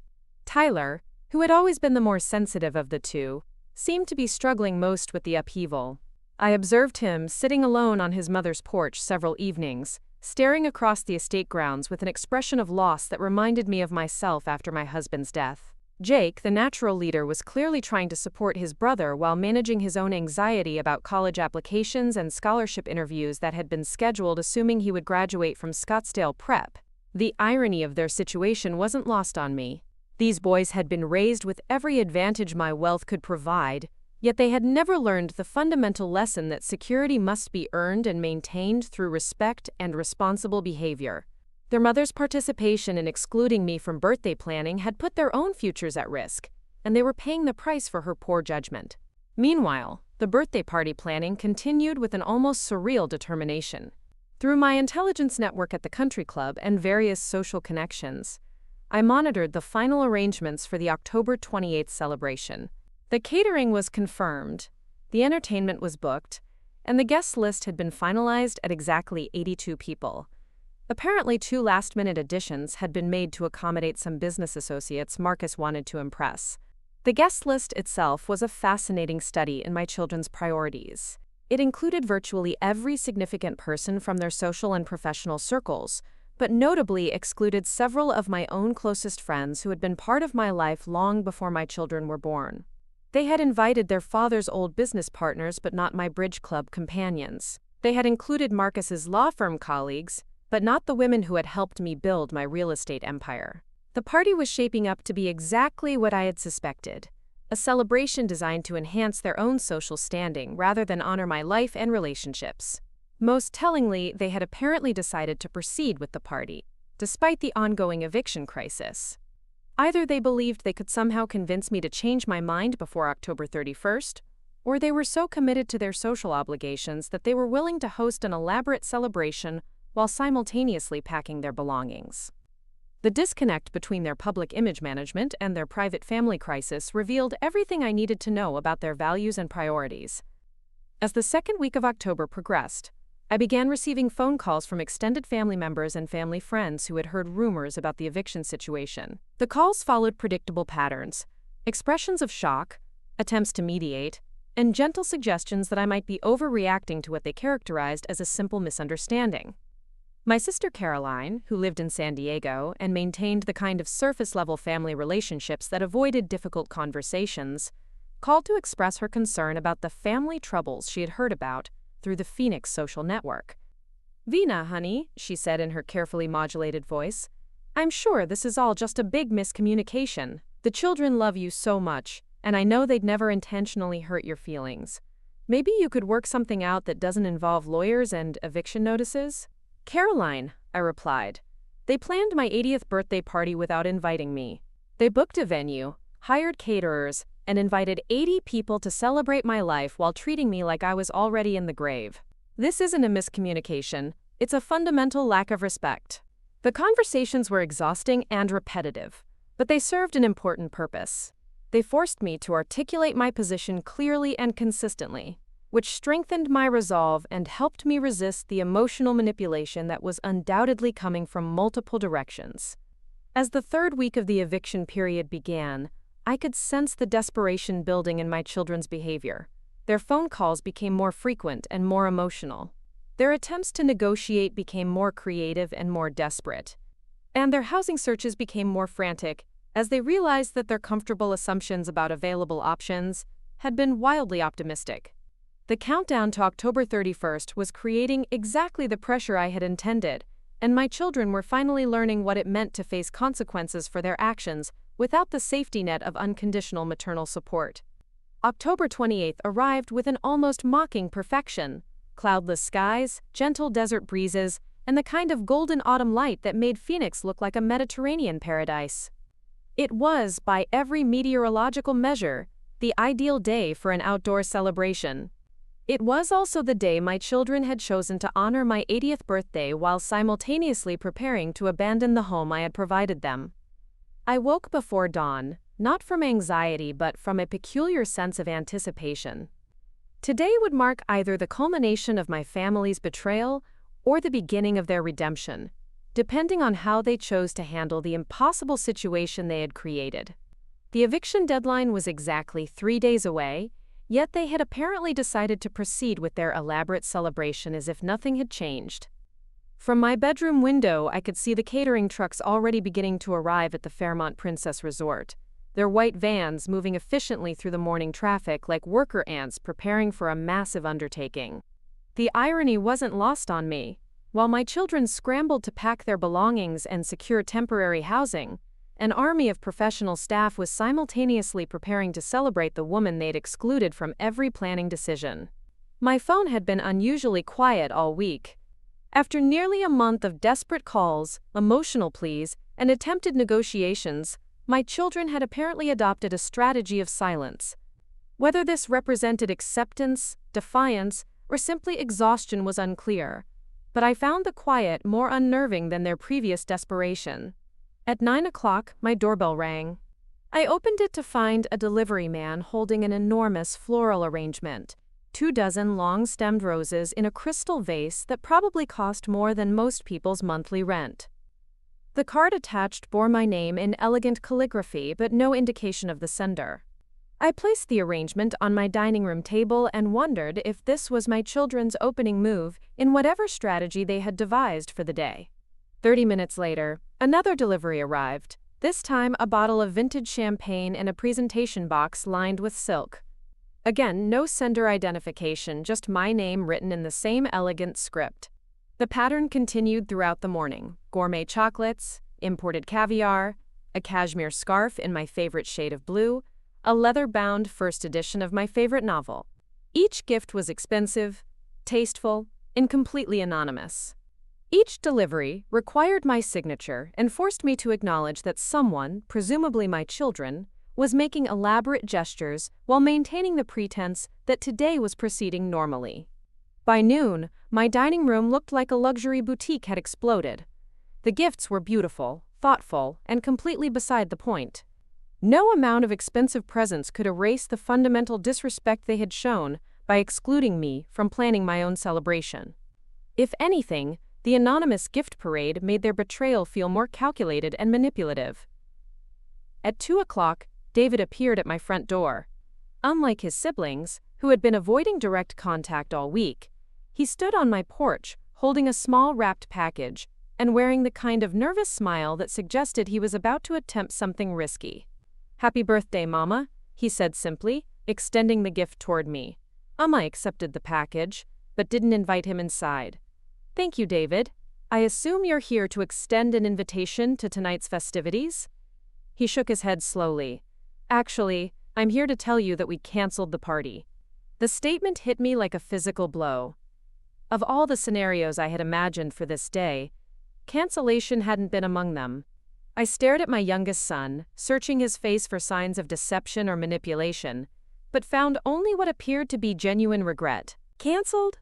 Tyler, who had always been the more sensitive of the two, seemed to be struggling most with the upheaval. I observed him sitting alone on his mother's porch several evenings, staring across the estate grounds with an expression of loss that reminded me of myself after my husband's death. Jake, the natural leader, was clearly trying to support his brother while managing his own anxiety about college applications and scholarship interviews that had been scheduled assuming he would graduate from Scottsdale Prep. The irony of their situation wasn't lost on me. These boys had been raised with every advantage my wealth could provide, yet they had never learned the fundamental lesson that security must be earned and maintained through respect and responsible behavior. Their mother's participation in excluding me from birthday planning had put their own futures at risk, and they were paying the price for her poor judgment. Meanwhile, the birthday party planning continued with an almost surreal determination. Through my intelligence network at the country club and various social connections, I monitored the final arrangements for the October 28th celebration. The catering was confirmed, the entertainment was booked, and the guest list had been finalized at exactly 82 people. Apparently, 2 last-minute additions had been made to accommodate some business associates Marcus wanted to impress. The guest list itself was a fascinating study in my children's priorities. It included virtually every significant person from their social and professional circles, but notably excluded several of my own closest friends who had been part of my life long before my children were born. They had invited their father's old business partners but not my bridge club companions. They had included Marcus's law firm colleagues, but not the women who had helped me build my real estate empire. The party was shaping up to be exactly what I had suspected, a celebration designed to enhance their own social standing rather than honor my life and relationships. Most tellingly, they had apparently decided to proceed with the party, despite the ongoing eviction crisis. Either they believed they could somehow convince me to change my mind before October 31st, or they were so committed to their social obligations that they were willing to host an elaborate celebration while simultaneously packing their belongings. The disconnect between their public image management and their private family crisis revealed everything I needed to know about their values and priorities. As the second week of October progressed, I began receiving phone calls from extended family members and family friends who had heard rumors about the eviction situation. The calls followed predictable patterns: expressions of shock, attempts to mediate, and gentle suggestions that I might be overreacting to what they characterized as a simple misunderstanding. My sister Caroline, who lived in San Diego and maintained the kind of surface-level family relationships that avoided difficult conversations, called to express her concern about the family troubles she had heard about through the Phoenix social network. "Vina, honey," she said in her carefully modulated voice, "I'm sure this is all just a big miscommunication. The children love you so much, and I know they'd never intentionally hurt your feelings. Maybe you could work something out that doesn't involve lawyers and eviction notices?" "Caroline," I replied, "they planned my 80th birthday party without inviting me. They booked a venue, hired caterers, and invited 80 people to celebrate my life while treating me like I was already in the grave. This isn't a miscommunication, it's a fundamental lack of respect." The conversations were exhausting and repetitive, but they served an important purpose. They forced me to articulate my position clearly and consistently, which strengthened my resolve and helped me resist the emotional manipulation that was undoubtedly coming from multiple directions. As the third week of the eviction period began, I could sense the desperation building in my children's behavior. Their phone calls became more frequent and more emotional. Their attempts to negotiate became more creative and more desperate. And their housing searches became more frantic as they realized that their comfortable assumptions about available options had been wildly optimistic. The countdown to October 31st was creating exactly the pressure I had intended, and my children were finally learning what it meant to face consequences for their actions without the safety net of unconditional maternal support. October 28th arrived with an almost mocking perfection: cloudless skies, gentle desert breezes, and the kind of golden autumn light that made Phoenix look like a Mediterranean paradise. It was, by every meteorological measure, the ideal day for an outdoor celebration. It was also the day my children had chosen to honor my 80th birthday while simultaneously preparing to abandon the home I had provided them. I woke before dawn, not from anxiety but from a peculiar sense of anticipation. Today would mark either the culmination of my family's betrayal or the beginning of their redemption, depending on how they chose to handle the impossible situation they had created. The eviction deadline was exactly 3 days away, yet they had apparently decided to proceed with their elaborate celebration as if nothing had changed. From my bedroom window, I could see the catering trucks already beginning to arrive at the Fairmont Princess Resort, their white vans moving efficiently through the morning traffic like worker ants preparing for a massive undertaking. The irony wasn't lost on me. While my children scrambled to pack their belongings and secure temporary housing, an army of professional staff was simultaneously preparing to celebrate the woman they'd excluded from every planning decision. My phone had been unusually quiet all week. After nearly a month of desperate calls, emotional pleas, and attempted negotiations, my children had apparently adopted a strategy of silence. Whether this represented acceptance, defiance, or simply exhaustion was unclear, but I found the quiet more unnerving than their previous desperation. At 9 o'clock, my doorbell rang. I opened it to find a delivery man holding an enormous floral arrangement, 24 long-stemmed roses in a crystal vase that probably cost more than most people's monthly rent. The card attached bore my name in elegant calligraphy but no indication of the sender. I placed the arrangement on my dining room table and wondered if this was my children's opening move in whatever strategy they had devised for the day. 30 minutes later, another delivery arrived, this time a bottle of vintage champagne in a presentation box lined with silk. Again, no sender identification, just my name written in the same elegant script. The pattern continued throughout the morning: gourmet chocolates, imported caviar, a cashmere scarf in my favorite shade of blue, a leather-bound first edition of my favorite novel. Each gift was expensive, tasteful, and completely anonymous. Each delivery required my signature and forced me to acknowledge that someone, presumably my children, was making elaborate gestures while maintaining the pretense that today was proceeding normally. By noon, my dining room looked like a luxury boutique had exploded. The gifts were beautiful, thoughtful, and completely beside the point. No amount of expensive presents could erase the fundamental disrespect they had shown by excluding me from planning my own celebration. If anything, the anonymous gift parade made their betrayal feel more calculated and manipulative. At 2 o'clock, David appeared at my front door. Unlike his siblings, who had been avoiding direct contact all week, he stood on my porch, holding a small wrapped package, and wearing the kind of nervous smile that suggested he was about to attempt something risky. "Happy birthday, Mama," he said simply, extending the gift toward me. I accepted the package, but didn't invite him inside. "Thank you, David. I assume you're here to extend an invitation to tonight's festivities?" He shook his head slowly. "Actually, I'm here to tell you that we canceled the party." The statement hit me like a physical blow. Of all the scenarios I had imagined for this day, cancellation hadn't been among them. I stared at my youngest son, searching his face for signs of deception or manipulation, but found only what appeared to be genuine regret. "Canceled?"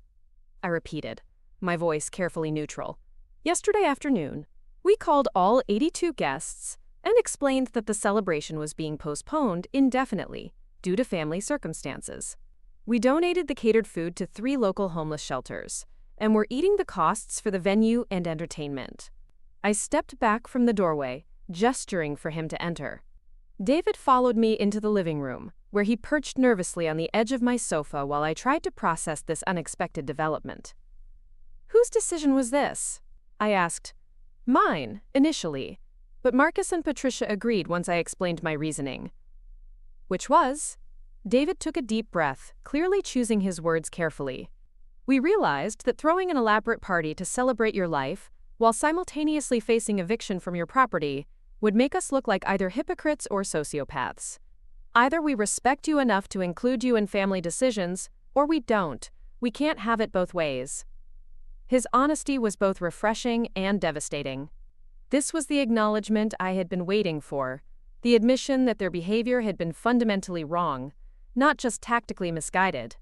I repeated, my voice carefully neutral. "Yesterday afternoon, we called all 82 guests and explained that the celebration was being postponed indefinitely due to family circumstances. We donated the catered food to 3 local homeless shelters, and were eating the costs for the venue and entertainment." I stepped back from the doorway, gesturing for him to enter. David followed me into the living room, where he perched nervously on the edge of my sofa while I tried to process this unexpected development. "Whose decision was this?" I asked. "Mine, initially, but Marcus and Patricia agreed once I explained my reasoning." "Which was?" David took a deep breath, clearly choosing his words carefully. "We realized that throwing an elaborate party to celebrate your life, while simultaneously facing eviction from your property, would make us look like either hypocrites or sociopaths. Either we respect you enough to include you in family decisions, or we don't. We can't have it both ways." His honesty was both refreshing and devastating. This was the acknowledgement I had been waiting for, the admission that their behavior had been fundamentally wrong, not just tactically misguided.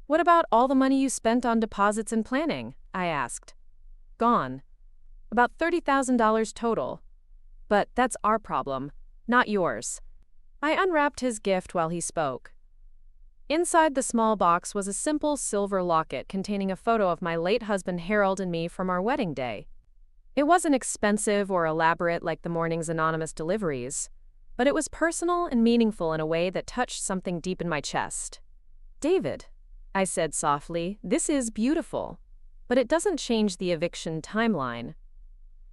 What about all the money you spent on deposits and planning? I asked. Gone. About $30,000 total. But that's our problem, not yours. I unwrapped his gift while he spoke. Inside the small box was a simple silver locket containing a photo of my late husband Harold and me from our wedding day. It wasn't expensive or elaborate like the morning's anonymous deliveries, but it was personal and meaningful in a way that touched something deep in my chest. David, I said softly, this is beautiful, but it doesn't change the eviction timeline.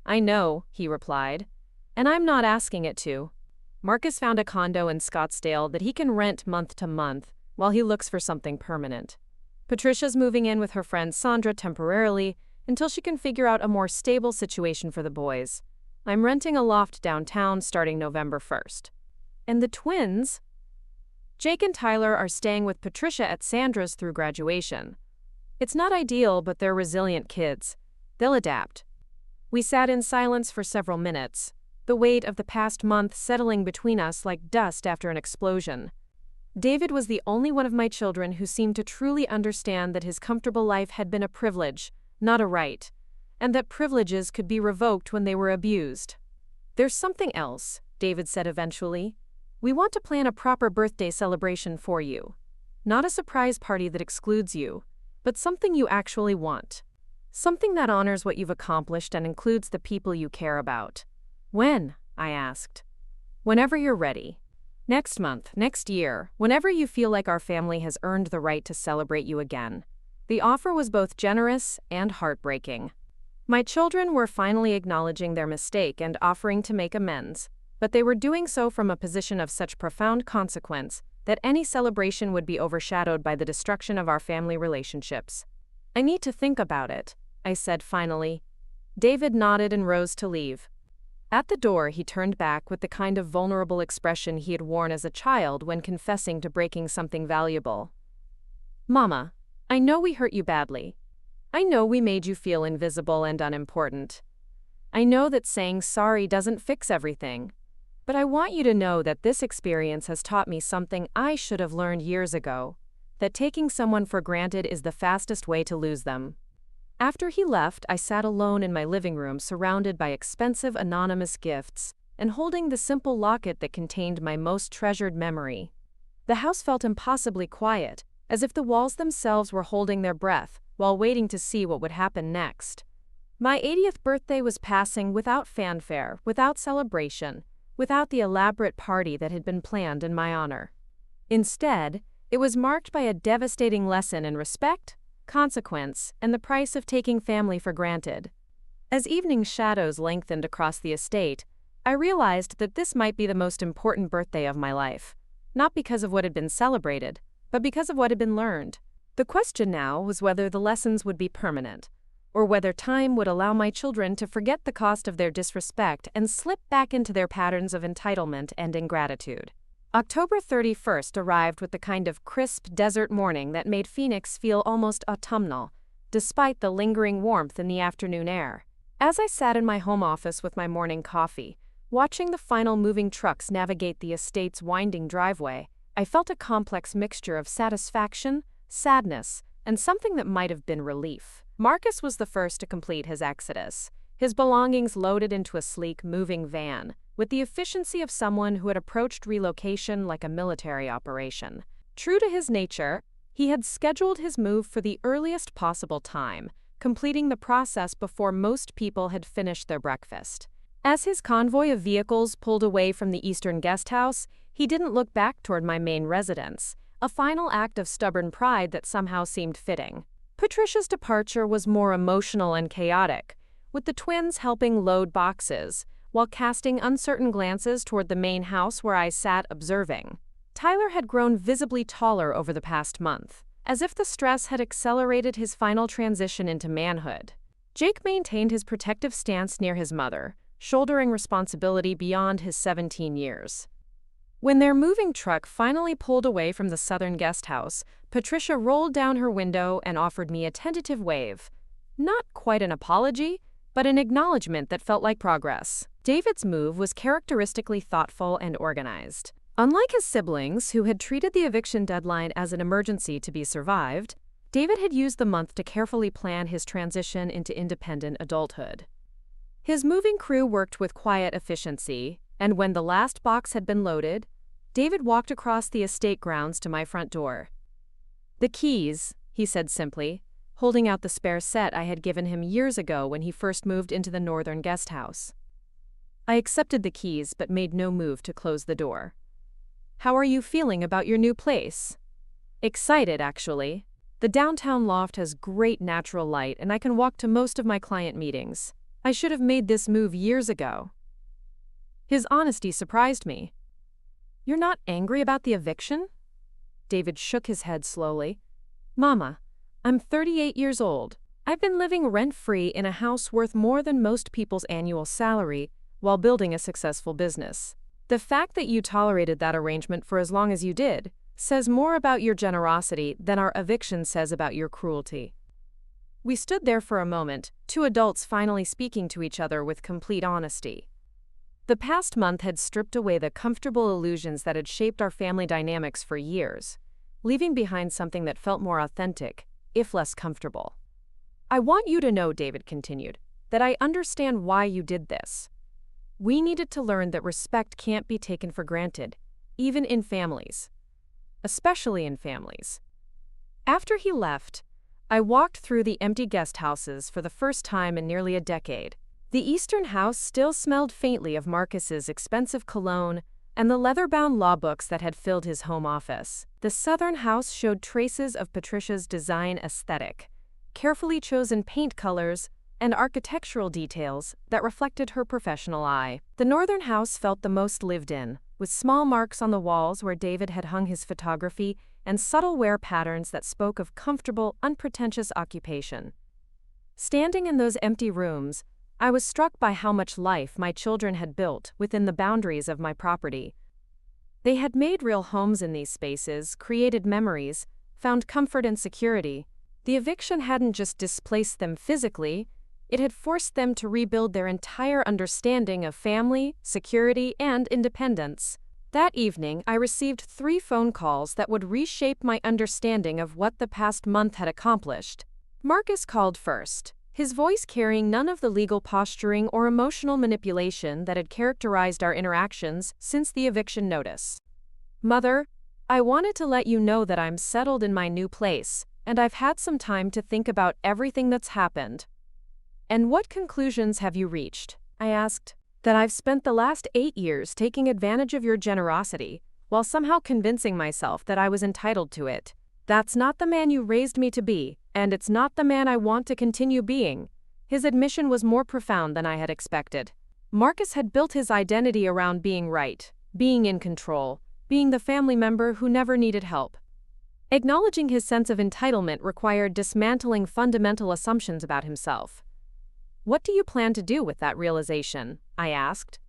I know, he replied, and I'm not asking it to. Marcus found a condo in Scottsdale that he can rent month to month while he looks for something permanent. Patricia's moving in with her friend Sandra temporarily until she can figure out a more stable situation for the boys. I'm renting a loft downtown starting November 1st. And the twins? Jake and Tyler are staying with Patricia at Sandra's through graduation. It's not ideal, but they're resilient kids. They'll adapt. We sat in silence for several minutes, the weight of the past month settling between us like dust after an explosion. David was the only one of my children who seemed to truly understand that his comfortable life had been a privilege, not a right, and that privileges could be revoked when they were abused. There's something else, David said eventually. We want to plan a proper birthday celebration for you. Not a surprise party that excludes you, but something you actually want. Something that honors what you've accomplished and includes the people you care about. When? I asked. Whenever you're ready. Next month, next year, whenever you feel like our family has earned the right to celebrate you again. The offer was both generous and heartbreaking. My children were finally acknowledging their mistake and offering to make amends, but they were doing so from a position of such profound consequence that any celebration would be overshadowed by the destruction of our family relationships. I need to think about it, I said finally. David nodded and rose to leave. At the door, he turned back with the kind of vulnerable expression he had worn as a child when confessing to breaking something valuable. Mama, I know we hurt you badly. I know we made you feel invisible and unimportant. I know that saying sorry doesn't fix everything. But I want you to know that this experience has taught me something I should have learned years ago, that taking someone for granted is the fastest way to lose them. After he left, I sat alone in my living room surrounded by expensive anonymous gifts and holding the simple locket that contained my most treasured memory. The house felt impossibly quiet, as if the walls themselves were holding their breath while waiting to see what would happen next. My 80th birthday was passing without fanfare, without celebration, without the elaborate party that had been planned in my honor. Instead, it was marked by a devastating lesson in respect, consequence, and the price of taking family for granted. As evening shadows lengthened across the estate, I realized that this might be the most important birthday of my life, not because of what had been celebrated, but because of what had been learned. The question now was whether the lessons would be permanent, or whether time would allow my children to forget the cost of their disrespect and slip back into their patterns of entitlement and ingratitude. October 31st arrived with the kind of crisp desert morning that made Phoenix feel almost autumnal, despite the lingering warmth in the afternoon air. As I sat in my home office with my morning coffee, watching the final moving trucks navigate the estate's winding driveway, I felt a complex mixture of satisfaction, sadness, and something that might have been relief. Marcus was the first to complete his exodus, his belongings loaded into a sleek, moving van, with the efficiency of someone who had approached relocation like a military operation. True to his nature, he had scheduled his move for the earliest possible time, completing the process before most people had finished their breakfast. As his convoy of vehicles pulled away from the Eastern guest house, he didn't look back toward my main residence, a final act of stubborn pride that somehow seemed fitting. Patricia's departure was more emotional and chaotic, with the twins helping load boxes, while casting uncertain glances toward the main house where I sat observing. Tyler had grown visibly taller over the past month, as if the stress had accelerated his final transition into manhood. Jake maintained his protective stance near his mother, shouldering responsibility beyond his 17 years. When their moving truck finally pulled away from the southern guest house, Patricia rolled down her window and offered me a tentative wave. Not quite an apology, but an acknowledgement that felt like progress. David's move was characteristically thoughtful and organized. Unlike his siblings, who had treated the eviction deadline as an emergency to be survived, David had used the month to carefully plan his transition into independent adulthood. His moving crew worked with quiet efficiency, and when the last box had been loaded, David walked across the estate grounds to my front door. "The keys," he said simply, holding out the spare set I had given him years ago when he first moved into the northern guest house. I accepted the keys but made no move to close the door. "How are you feeling about your new place?" "Excited, actually. The downtown loft has great natural light and I can walk to most of my client meetings. I should have made this move years ago." His honesty surprised me. "You're not angry about the eviction?" David shook his head slowly. "Mama, I'm 38 years old. I've been living rent-free in a house worth more than most people's annual salary while building a successful business. The fact that you tolerated that arrangement for as long as you did says more about your generosity than our eviction says about your cruelty." We stood there for a moment, two adults finally speaking to each other with complete honesty. The past month had stripped away the comfortable illusions that had shaped our family dynamics for years, leaving behind something that felt more authentic, if less comfortable. "I want you to know," David continued, "that I understand why you did this. We needed to learn that respect can't be taken for granted, even in families. Especially in families." After he left, I walked through the empty guest houses for the first time in nearly a decade. The eastern house still smelled faintly of Marcus's expensive cologne and the leather-bound law books that had filled his home office. The southern house showed traces of Patricia's design aesthetic, carefully chosen paint colors, and architectural details that reflected her professional eye. The northern house felt the most lived in, with small marks on the walls where David had hung his photography and subtle wear patterns that spoke of comfortable, unpretentious occupation. Standing in those empty rooms, I was struck by how much life my children had built within the boundaries of my property. They had made real homes in these spaces, created memories, found comfort and security. The eviction hadn't just displaced them physically, it had forced them to rebuild their entire understanding of family, security, and independence. That evening, I received 3 phone calls that would reshape my understanding of what the past month had accomplished. Marcus called first, his voice carrying none of the legal posturing or emotional manipulation that had characterized our interactions since the eviction notice. "Mother, I wanted to let you know that I'm settled in my new place, and I've had some time to think about everything that's happened." "And what conclusions have you reached?" I asked. "That I've spent the last 8 years taking advantage of your generosity, while somehow convincing myself that I was entitled to it. That's not the man you raised me to be, and it's not the man I want to continue being." His admission was more profound than I had expected. Marcus had built his identity around being right, being in control, being the family member who never needed help. Acknowledging his sense of entitlement required dismantling fundamental assumptions about himself. "What do you plan to do with that realization?" I asked.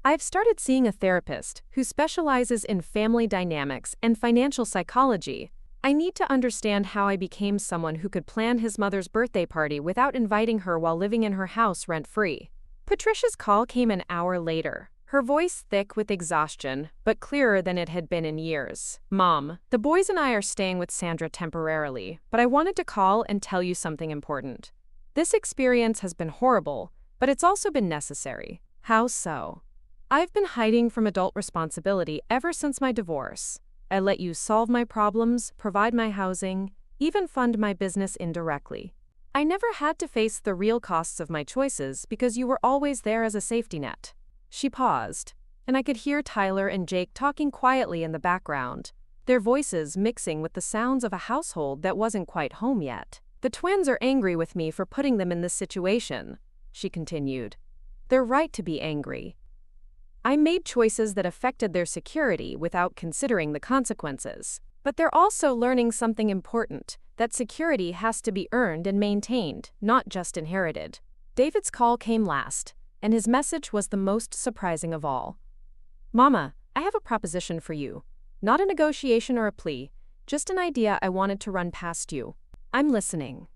"I've started seeing a therapist who specializes in family dynamics and financial psychology. I need to understand how I became someone who could plan his mother's birthday party without inviting her while living in her house rent-free." Patricia's call came an hour later, her voice thick with exhaustion, but clearer than it had been in years. "Mom, the boys and I are staying with Sandra temporarily, but I wanted to call and tell you something important. This experience has been horrible, but it's also been necessary." "How so?" "I've been hiding from adult responsibility ever since my divorce. I let you solve my problems, provide my housing, even fund my business indirectly. I never had to face the real costs of my choices because you were always there as a safety net." She paused, and I could hear Tyler and Jake talking quietly in the background, their voices mixing with the sounds of a household that wasn't quite home yet. "The twins are angry with me for putting them in this situation," she continued. "They're right to be angry. I made choices that affected their security without considering the consequences. But they're also learning something important, that security has to be earned and maintained, not just inherited." David's call came last, and his message was the most surprising of all. "Mama, I have a proposition for you. Not a negotiation or a plea, just an idea I wanted to run past you." "I'm listening."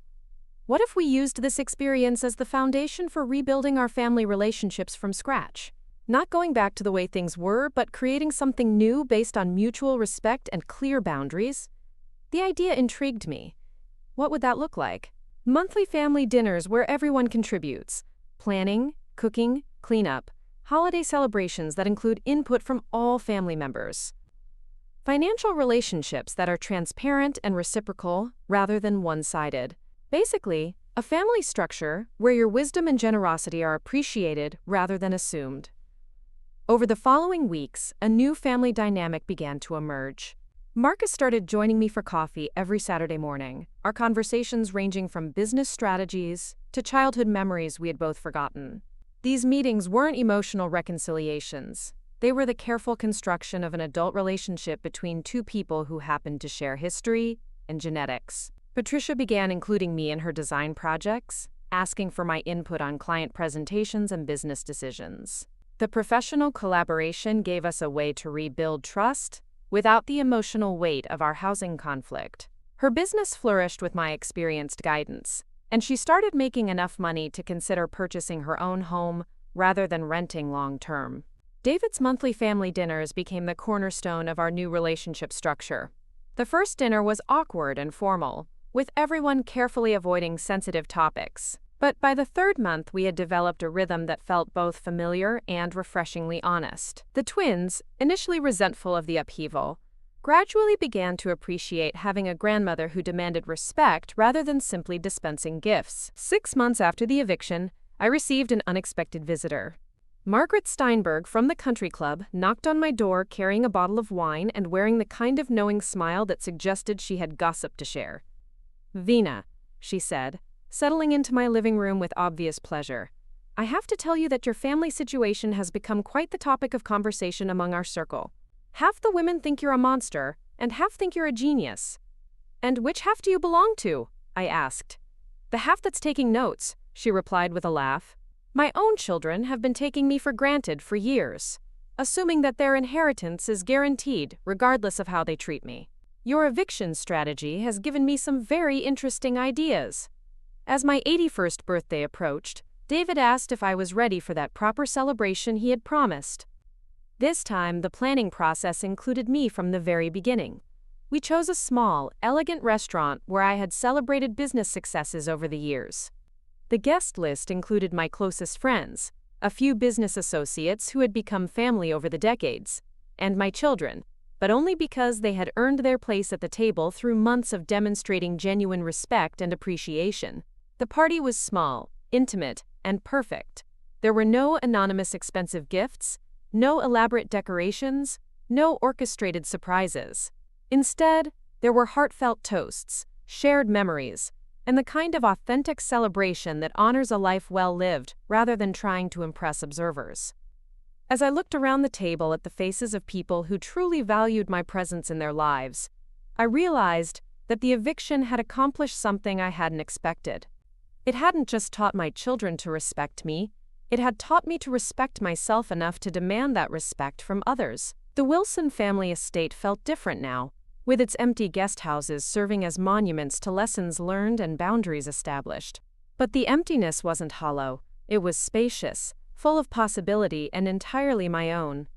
"What if we used this experience as the foundation for rebuilding our family relationships from scratch? Not going back to the way things were, but creating something new based on mutual respect and clear boundaries?" The idea intrigued me, What would that look like? Monthly family dinners where everyone contributes. Planning, cooking, cleanup. Holiday celebrations that include input from all family members. Financial relationships that are transparent and reciprocal rather than one-sided. Basically, a family structure where your wisdom and generosity are appreciated rather than assumed. Over the following weeks, a new family dynamic began to emerge. Marcus started joining me for coffee every Saturday morning, our conversations ranging from business strategies to childhood memories we had both forgotten. These meetings weren't emotional reconciliations. They were the careful construction of an adult relationship between two people who happened to share history and genetics. Patricia began including me in her design projects, asking for my input on client presentations and business decisions. The professional collaboration gave us a way to rebuild trust without the emotional weight of our housing conflict. Her business flourished with my experienced guidance, and she started making enough money to consider purchasing her own home rather than renting long-term. David's monthly family dinners became the cornerstone of our new relationship structure. The first dinner was awkward and formal, with everyone carefully avoiding sensitive topics. But by the third month, we had developed a rhythm that felt both familiar and refreshingly honest. The twins, initially resentful of the upheaval, gradually began to appreciate having a grandmother who demanded respect rather than simply dispensing gifts. 6 months after the eviction, I received an unexpected visitor. Margaret Steinberg from the country club knocked on my door carrying a bottle of wine and wearing the kind of knowing smile that suggested she had gossip to share. "Vina," she said, settling into my living room with obvious pleasure, "I have to tell you that your family situation has become quite the topic of conversation among our circle. Half the women think you're a monster, and half think you're a genius." "And which half do you belong to?" I asked. "The half that's taking notes," she replied with a laugh. "My own children have been taking me for granted for years, assuming that their inheritance is guaranteed regardless of how they treat me. Your eviction strategy has given me some very interesting ideas." As my 81st birthday approached, David asked if I was ready for that proper celebration he had promised. This time, the planning process included me from the very beginning. We chose a small, elegant restaurant where I had celebrated business successes over the years. The guest list included my closest friends, a few business associates who had become family over the decades, and my children, but only because they had earned their place at the table through months of demonstrating genuine respect and appreciation. The party was small, intimate, and perfect. There were no anonymous expensive gifts, no elaborate decorations, no orchestrated surprises. Instead, there were heartfelt toasts, shared memories, and the kind of authentic celebration that honors a life well lived rather than trying to impress observers. As I looked around the table at the faces of people who truly valued my presence in their lives, I realized that the eviction had accomplished something I hadn't expected. It hadn't just taught my children to respect me, it had taught me to respect myself enough to demand that respect from others. The Wilson family estate felt different now, with its empty guest houses serving as monuments to lessons learned and boundaries established. But the emptiness wasn't hollow, it was spacious, full of possibility and entirely my own.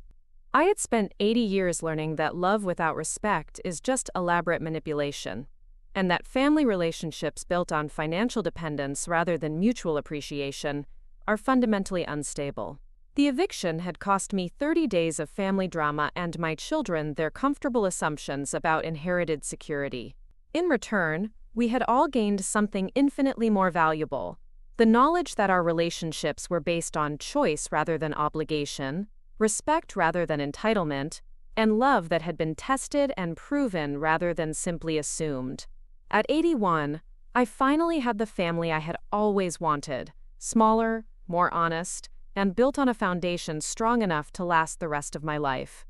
I had spent 80 years learning that love without respect is just elaborate manipulation, and that family relationships built on financial dependence rather than mutual appreciation are fundamentally unstable. The eviction had cost me 30 days of family drama and my children their comfortable assumptions about inherited security. In return, we had all gained something infinitely more valuable: the knowledge that our relationships were based on choice rather than obligation, respect rather than entitlement, and love that had been tested and proven rather than simply assumed. At 81, I finally had the family I had always wanted: smaller, more honest, and built on a foundation strong enough to last the rest of my life.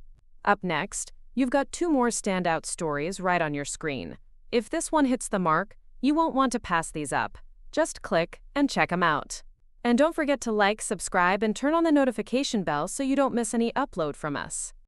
Up next, you've got 2 more standout stories right on your screen. If this one hits the mark, you won't want to pass these up. Just click and check them out. And don't forget to like, subscribe, and turn on the notification bell so you don't miss any upload from us.